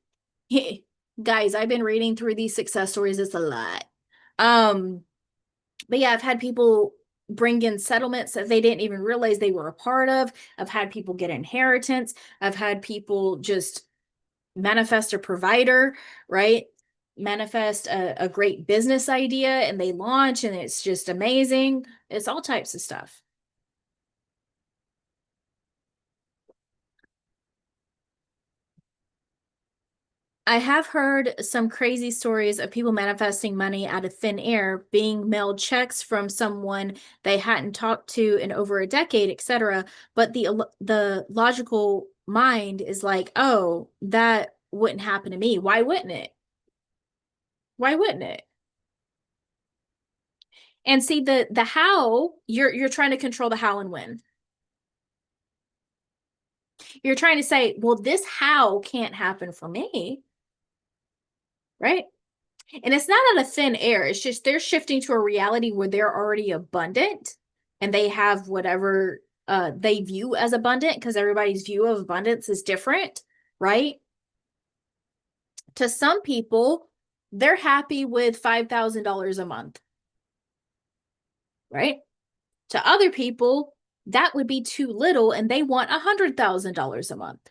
guys, I've been reading through these success stories. It's a lot. But yeah, I've had people bring in settlements that they didn't even realize they were a part of. I've had people get inheritance. I've had people just manifest a provider, right? Manifest a great business idea and they launch and it's just amazing. It's all types of stuff. I have heard some crazy stories of people manifesting money out of thin air, being mailed checks from someone they hadn't talked to in over a decade, etc. But the logical mind is like, oh, that wouldn't happen to me. Why wouldn't it? Why wouldn't it? And see the how, you're trying to control the how and when. You're trying to say, well, this how can't happen for me. Right? And it's not out of thin air. It's just they're shifting to a reality where they're already abundant and they have whatever they view as abundant because everybody's view of abundance is different, right? To some people, they're happy with $5,000 a month, right? To other people, that would be too little and they want $100,000 a month,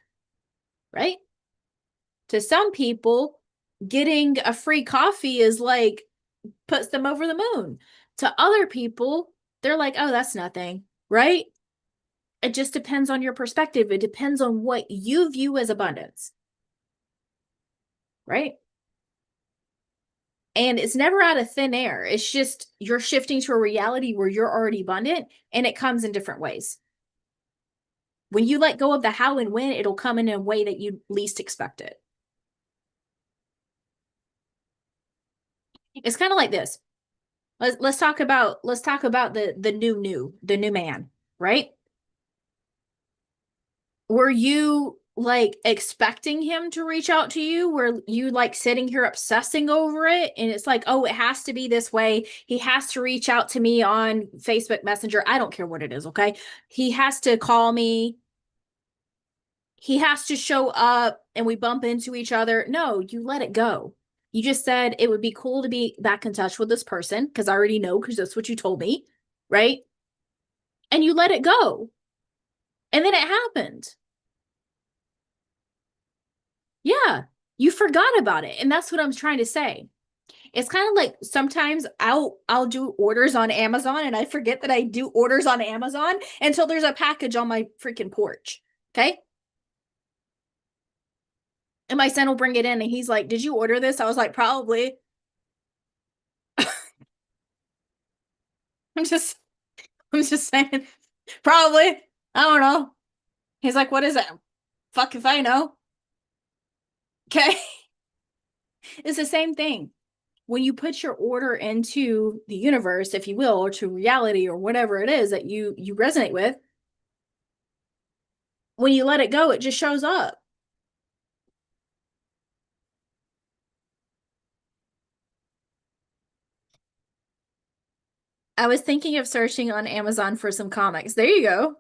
right? To some people, getting a free coffee is like puts them over the moon. To other people, they're like, oh, that's nothing, right? It just depends on your perspective. It depends on what you view as abundance, right? And it's never out of thin air. It's just you're shifting to a reality where you're already abundant and it comes in different ways. When you let go of the how and when, it'll come in a way that you least expect it. It's kind of like this. Let's talk about the new man, right? Were you like expecting him to reach out to you? Were you like sitting here obsessing over it? And it's like, oh, it has to be this way. He has to reach out to me on Facebook Messenger. I don't care what it is, okay? He has to call me. He has to show up and we bump into each other. No, you let it go. You just said it would be cool to be back in touch with this person because I already know because that's what you told me, right? And you let it go. And then it happened. Yeah, you forgot about it. And that's what I'm trying to say. It's kind of like sometimes I'll do orders on Amazon and I forget that I do orders on Amazon until there's a package on my freaking porch. Okay? And my son will bring it in and he's like, "Did you order this?" I was like, "Probably." I'm just saying, probably. I don't know. He's like, "What is it?" Fuck if I know. Okay. It's the same thing. When you put your order into the universe, if you will, or to reality or whatever it is that you resonate with, when you let it go, it just shows up. I was thinking of searching on Amazon for some comics. There you go.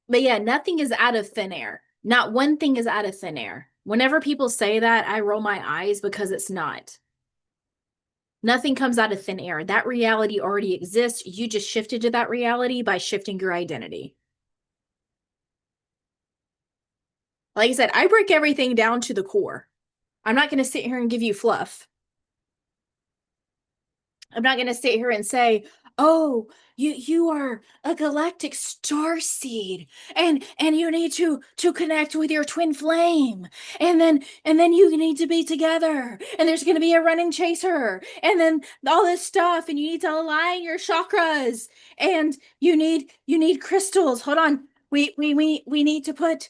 But yeah, nothing is out of thin air. Not one thing is out of thin air. Whenever people say that, I roll my eyes because it's not. Nothing comes out of thin air. That reality already exists. You just shifted to that reality by shifting your identity. Like I said, I break everything down to the core. I'm not going to sit here and give you fluff. I'm not going to sit here and say, "Oh, you are a galactic star seed and you need to connect with your twin flame and then you need to be together and there's going to be a running chaser and then all this stuff and you need to align your chakras and you need crystals." Hold on. We need to put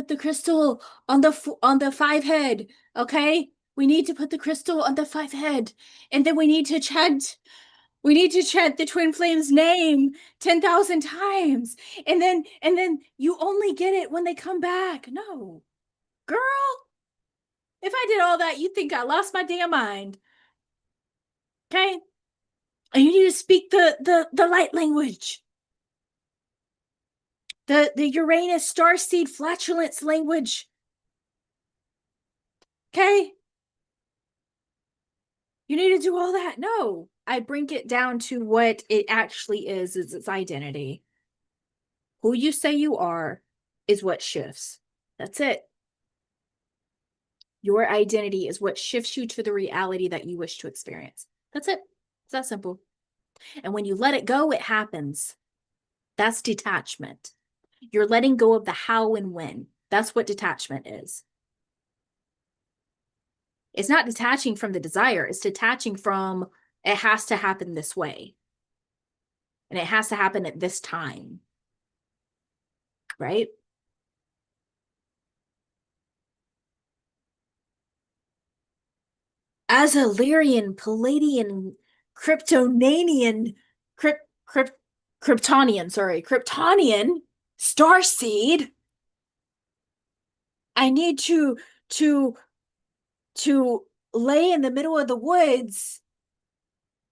the crystal on the 5 head, okay? We need to put the crystal on the 5 head. And then we need to chant the twin flame's name 10,000 times. And then you only get it when they come back. No. Girl, if I did all that, you'd think I lost my damn mind. Okay? And you need to speak the light language. The Uranus starseed flatulence language. Okay? You need to do all that. No, I bring it down to what it actually is its identity. Who you say you are is what shifts. That's it. Your identity is what shifts you to the reality that you wish to experience. That's it. It's that simple. And when you let it go, it happens. That's detachment. You're letting go of the how and when. That's what detachment is. It's not detaching from the desire. It's detaching from it has to happen this way. And it has to happen at this time. Right? As a Lyrian, Palladian, Kryptonanian, Kryptonian starseed, I need to lay in the middle of the woods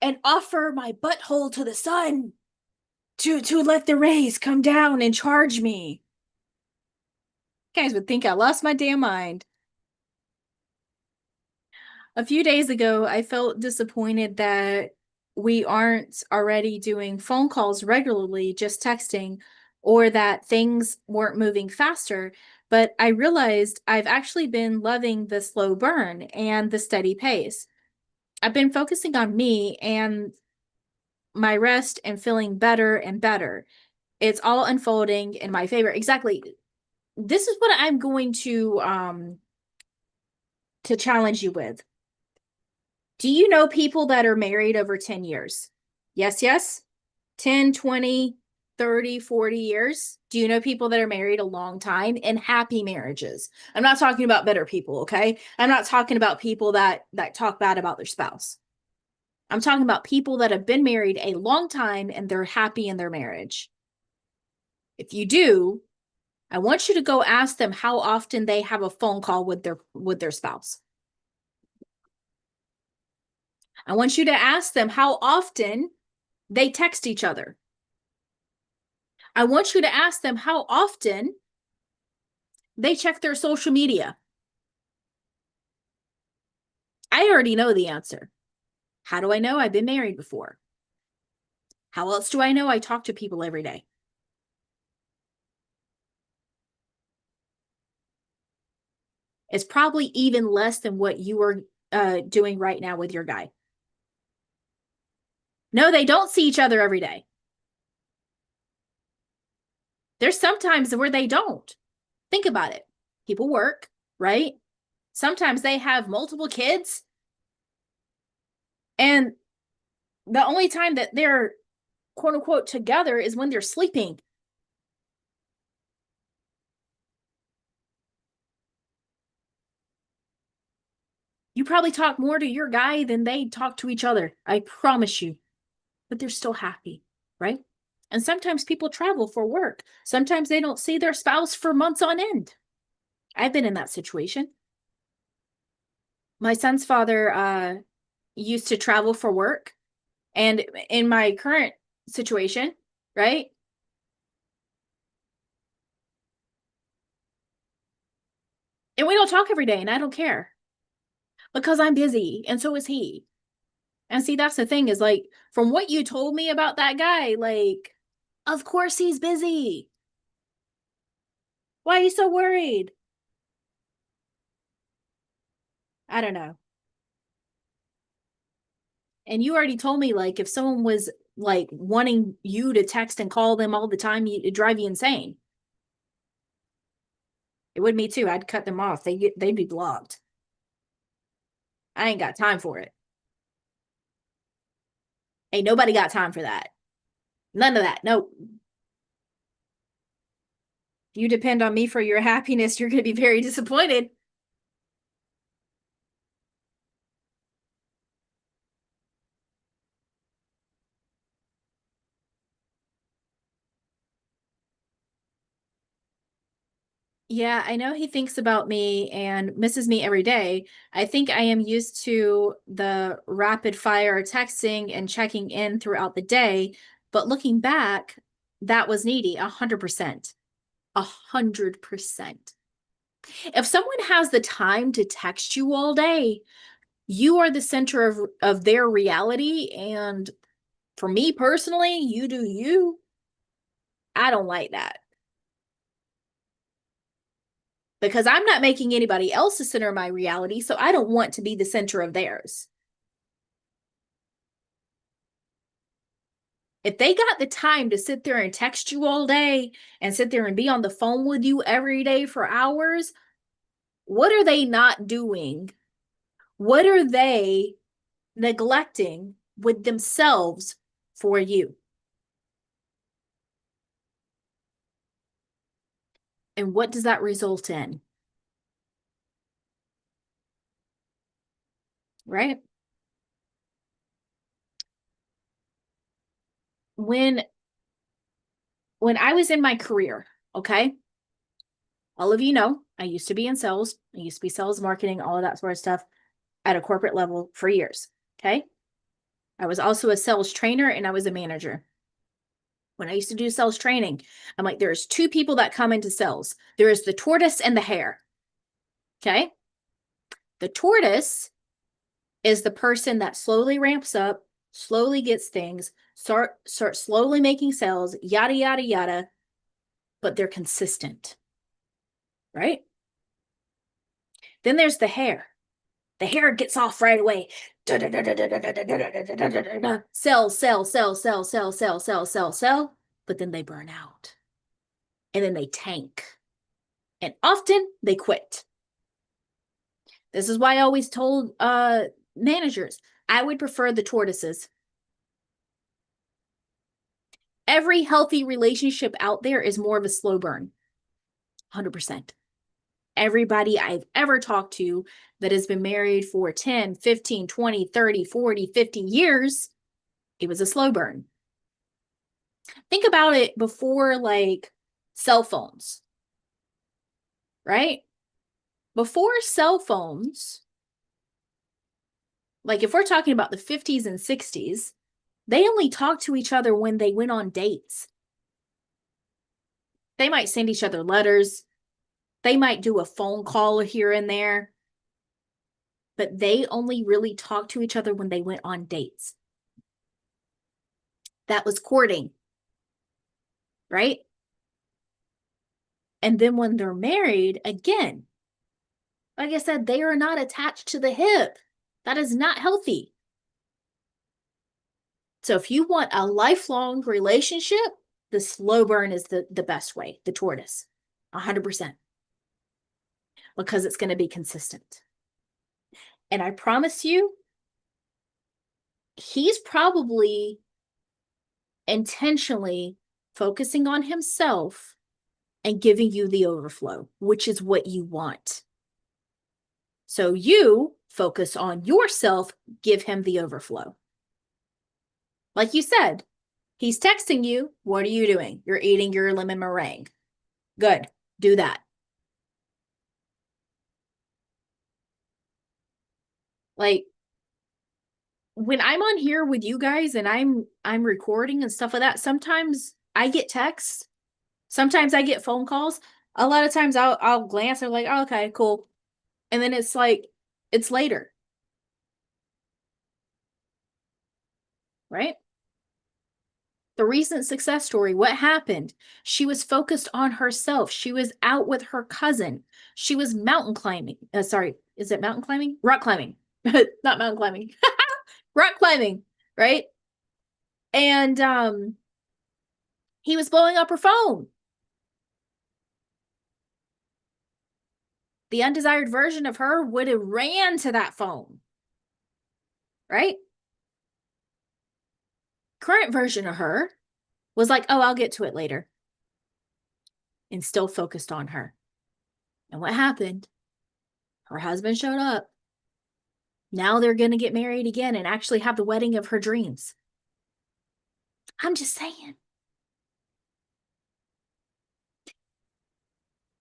and offer my butthole to the sun to let the rays come down and charge me. You guys would think I lost my damn mind. A few days ago, I felt disappointed that we aren't already doing phone calls regularly, just texting, or that things weren't moving faster. But I realized I've actually been loving the slow burn and the steady pace. I've been focusing on me and my rest and feeling better and better. It's all unfolding in my favor. Exactly. This is what I'm going to to challenge you with. Do you know people that are married over 10 years? Yes, yes. 10, 20, 30, 40 years. Do you know people that are married a long time in happy marriages? I'm not talking about bitter people, okay? I'm not talking about people that talk bad about their spouse. I'm talking about people that have been married a long time and they're happy in their marriage. If you do, I want you to go ask them how often they have a phone call with their spouse. I want you to ask them how often they text each other. I want you to ask them how often they check their social media. I already know the answer. How do I know? I've been married before. How else do I know? I talk to people every day. It's probably even less than what you are doing right now with your guy. No, they don't see each other every day. There's sometimes where they don't. Think about it. People work, right? Sometimes they have multiple kids. And the only time that they're quote unquote together is when they're sleeping. You probably talk more to your guy than they talk to each other. I promise you. But they're still happy, right? And sometimes people travel for work. Sometimes they don't see their spouse for months on end. I've been in that situation. My son's father used to travel for work. And in my current situation, right? And we don't talk every day, and I don't care because I'm busy, and so is he. And see, that's the thing is like, from what you told me about that guy, like, of course he's busy. Why are you so worried? I don't know. And you already told me, like, if someone was like wanting you to text and call them all the time, it'd drive you insane. It would me too. I'd cut them off. They'd be blocked. I ain't got time for it. Ain't nobody got time for that. None of that. No. If you depend on me for your happiness, you're going to be very disappointed. Yeah, I know he thinks about me and misses me every day. I think I am used to the rapid fire texting and checking in throughout the day. But looking back, that was needy, 100%. 100%. If someone has the time to text you all day, you are the center of their reality. And for me personally, you do you. I don't like that. Because I'm not making anybody else the center of my reality, so I don't want to be the center of theirs. If they got the time to sit there and text you all day and sit there and be on the phone with you every day for hours, what are they not doing? What are they neglecting with themselves for you? And what does that result in? Right? When I was in my career, okay? All of you know, I used to be in sales. I used to be sales, marketing, all of that sort of stuff at a corporate level for years, okay? I was also a sales trainer and I was a manager. When I used to do sales training, I'm like, there's two people that come into sales. There is the tortoise and the hare, okay? The tortoise is the person that slowly ramps up, slowly gets things, start slowly making sales, yada, yada, yada, but they're consistent, right? Then there's the hare. The hare gets off right away. Sell, sell, sell, sell, sell, sell, sell, sell, sell. But then they burn out. And then they tank. And often they quit. This is why I always told managers, I would prefer the tortoises. Every healthy relationship out there is more of a slow burn. 100%. Everybody I've ever talked to that has been married for 10, 15, 20, 30, 40, 50 years, it was a slow burn. Think about it before like cell phones, right? Before cell phones, like if we're talking about the 50s and 60s, they only talked to each other when they went on dates. They might send each other letters. They might do a phone call here and there. But they only really talked to each other when they went on dates. That was courting, right? And then when they're married, again, like I said, they are not attached to the hip. That is not healthy. So if you want a lifelong relationship, the slow burn is the best way, the tortoise, 100%. Because it's going to be consistent. And I promise you, he's probably intentionally focusing on himself and giving you the overflow, which is what you want. So you focus on yourself, give him the overflow. Like you said, he's texting you. What are you doing? You're eating your lemon meringue. Good. Do that. Like when I'm on here with you guys and I'm recording and stuff like that, sometimes I get texts. Sometimes I get phone calls. A lot of times I'll glance and like, oh, okay, cool. And then it's like, it's later. Right? The recent success story, what happened? She was focused on herself. She was out with her cousin. She was mountain climbing. Sorry, is it mountain climbing? Rock climbing. Not mountain climbing. Rock climbing, right? And he was blowing up her phone. The undesired version of her would have ran to that phone, right? Current version of her was like, oh, I'll get to it later. And still focused on her. And what happened? Her husband showed up. Now they're going to get married again and actually have the wedding of her dreams. I'm just saying.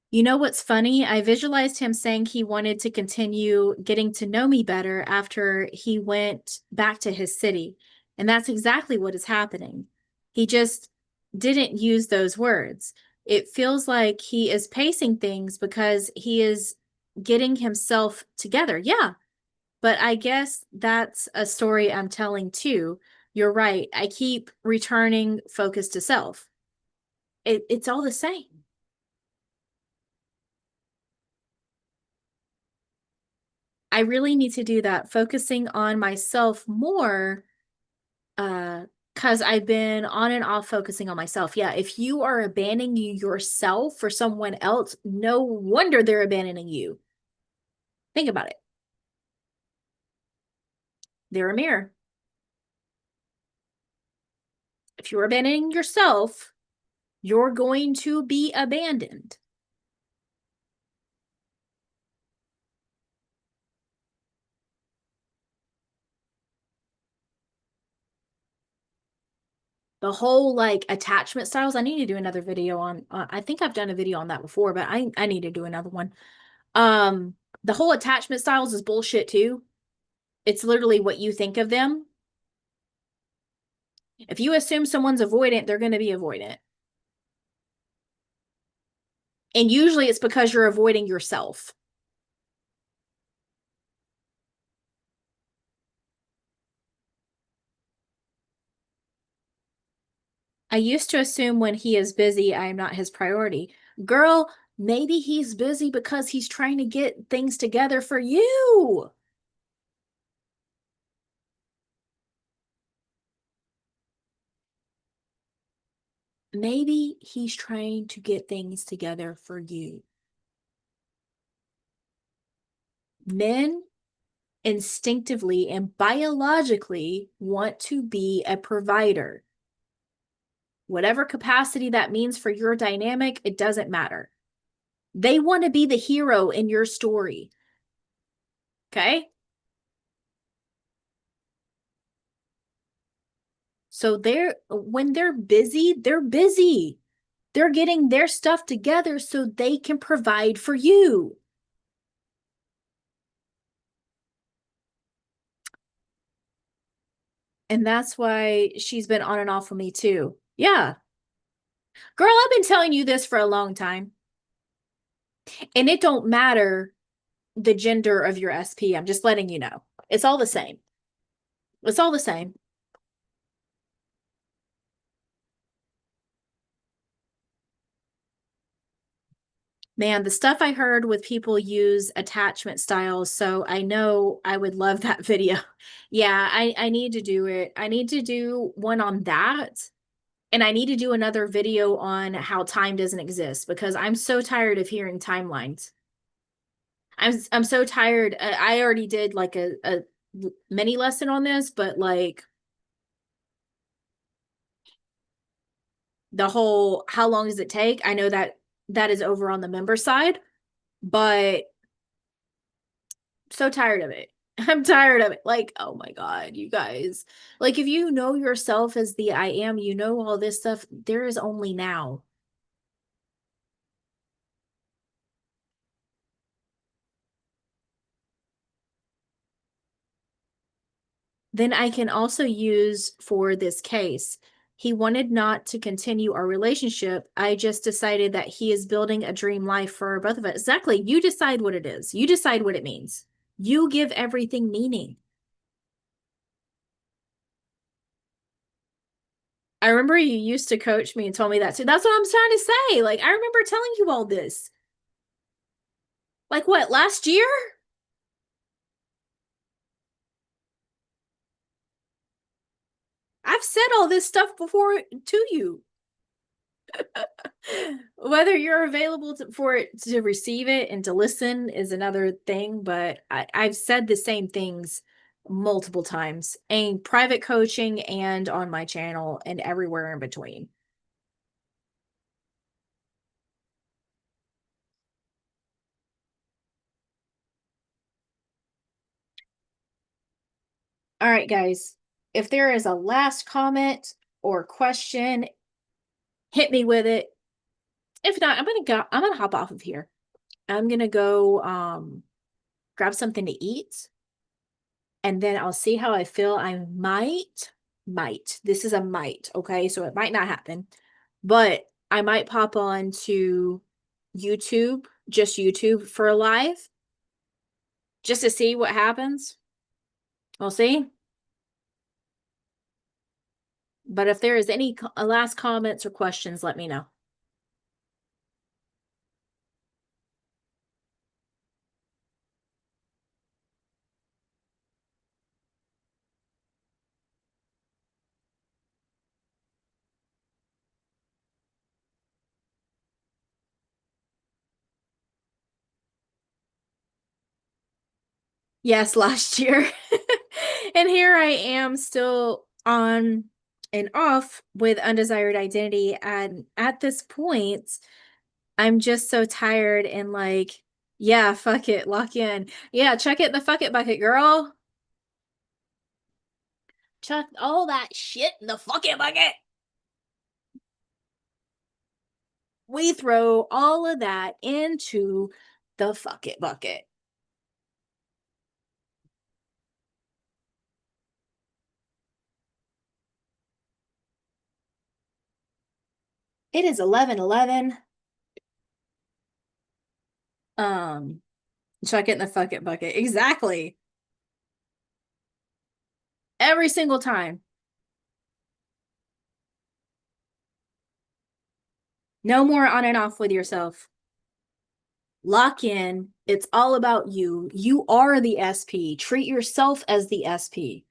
You know what's funny? I visualized him saying he wanted to continue getting to know me better after he went back to his city. And that's exactly what is happening. He just didn't use those words. It feels like he is pacing things because he is getting himself together. Yeah, but I guess that's a story I'm telling too. You're right. I keep returning focus to self. It's all the same. I really need to do that, focusing on myself more, because I've been on and off focusing on myself. Yeah, if you are abandoning yourself for someone else, no wonder they're abandoning you. Think about it. They're a mirror. If you're abandoning yourself, you're going to be abandoned. The whole like attachment styles, I need to do another video on, I think I've done a video on that before, but I need to do another one. The whole attachment styles is bullshit too. It's literally what you think of them. If you assume someone's avoidant, they're going to be avoidant. And usually it's because you're avoiding yourself. I used to assume when he is busy, I am not his priority. Girl, maybe he's busy because he's trying to get things together for you. Maybe he's trying to get things together for you. Men instinctively and biologically want to be a provider. Whatever capacity that means for your dynamic, it doesn't matter. They want to be the hero in your story. Okay? So when they're busy, they're busy. They're getting their stuff together so they can provide for you. And that's why she's been on and off with me too. Yeah. Girl, I've been telling you this for a long time. And it don't matter the gender of your SP. I'm just letting you know. It's all the same. It's all the same. Man, the stuff I heard with people use attachment styles, so I know I would love that video. Yeah, I need to do it. I need to do one on that. And I need to do another video on how time doesn't exist because I'm so tired of hearing timelines. I'm so tired. I already did like a mini lesson on this, but like the whole how long does it take? I know that that is over on the member side, but so tired of it. I'm tired of it. Like, oh my God, you guys. Like, if you know yourself as the I am, you know all this stuff, there is only now. Then I can also use for this case. He wanted not to continue our relationship. I just decided that he is building a dream life for both of us. Exactly. You decide what it is. You decide what it means. You give everything meaning. I remember you used to coach me and told me that too. That's what I'm trying to say. Like, I remember telling you all this. Like what, last year? I've said all this stuff before to you. Whether you're available for it to receive it and to listen is another thing, but I've said the same things multiple times in private coaching and on my channel and everywhere in between. All right, guys, if there is a last comment or question, hit me with it. If not, I'm gonna hop off of here. I'm gonna go grab something to eat, and then I'll see how I feel. I might. This is a might, okay? So it might not happen, but I might pop on to YouTube, just YouTube for a live, just to see what happens. We'll see. But if there is any last comments or questions, let me know. Yes, last year. And here I am still on and off with undesired identity. And at this point, I'm just so tired and like, yeah, fuck it, lock in. Yeah, chuck it in the fuck it bucket, girl. Chuck all that shit in the fuck it bucket. We throw all of that into the fuck it bucket. It is 11:11. Chuck it in the fuck it bucket. Exactly. Every single time. No more on and off with yourself. Lock in. It's all about you. You are the SP. Treat yourself as the SP.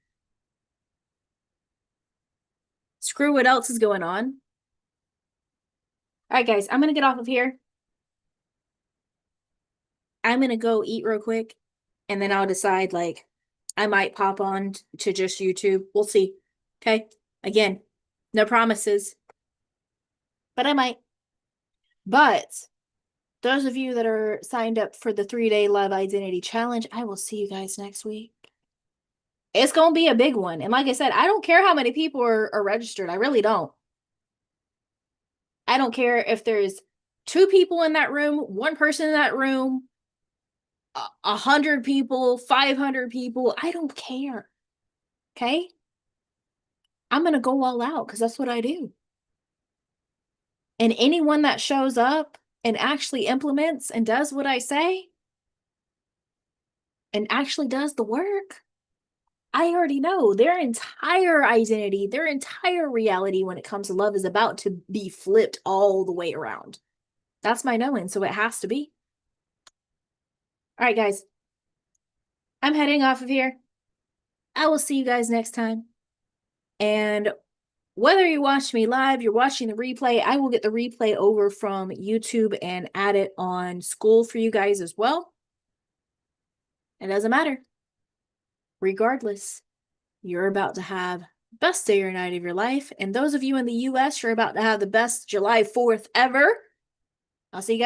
Screw what else is going on. All right, guys, I'm going to get off of here. I'm going to go eat real quick. And then I'll decide, like, I might pop on to just YouTube. We'll see. Okay. Again, no promises, but I might. But those of you that are signed up for the 3-day Love Identity Challenge, I will see you guys next week. It's going to be a big one. And like I said, I don't care how many people are registered. I really don't. I don't care if there's 2 people in that room, 1 person in that room, 100 people, 500 people. I don't care. Okay? I'm going to go all out because that's what I do. And anyone that shows up and actually implements and does what I say and actually does the work, I already know their entire identity, their entire reality when it comes to love is about to be flipped all the way around. That's my knowing, so it has to be. All right, guys. I'm heading off of here. I will see you guys next time. And whether you watch me live, you're watching the replay, I will get the replay over from YouTube and add it on school for you guys as well. It doesn't matter. Regardless, you're about to have the best day or night of your life. And those of you in the US, you're about to have the best July 4th ever. I'll see you guys.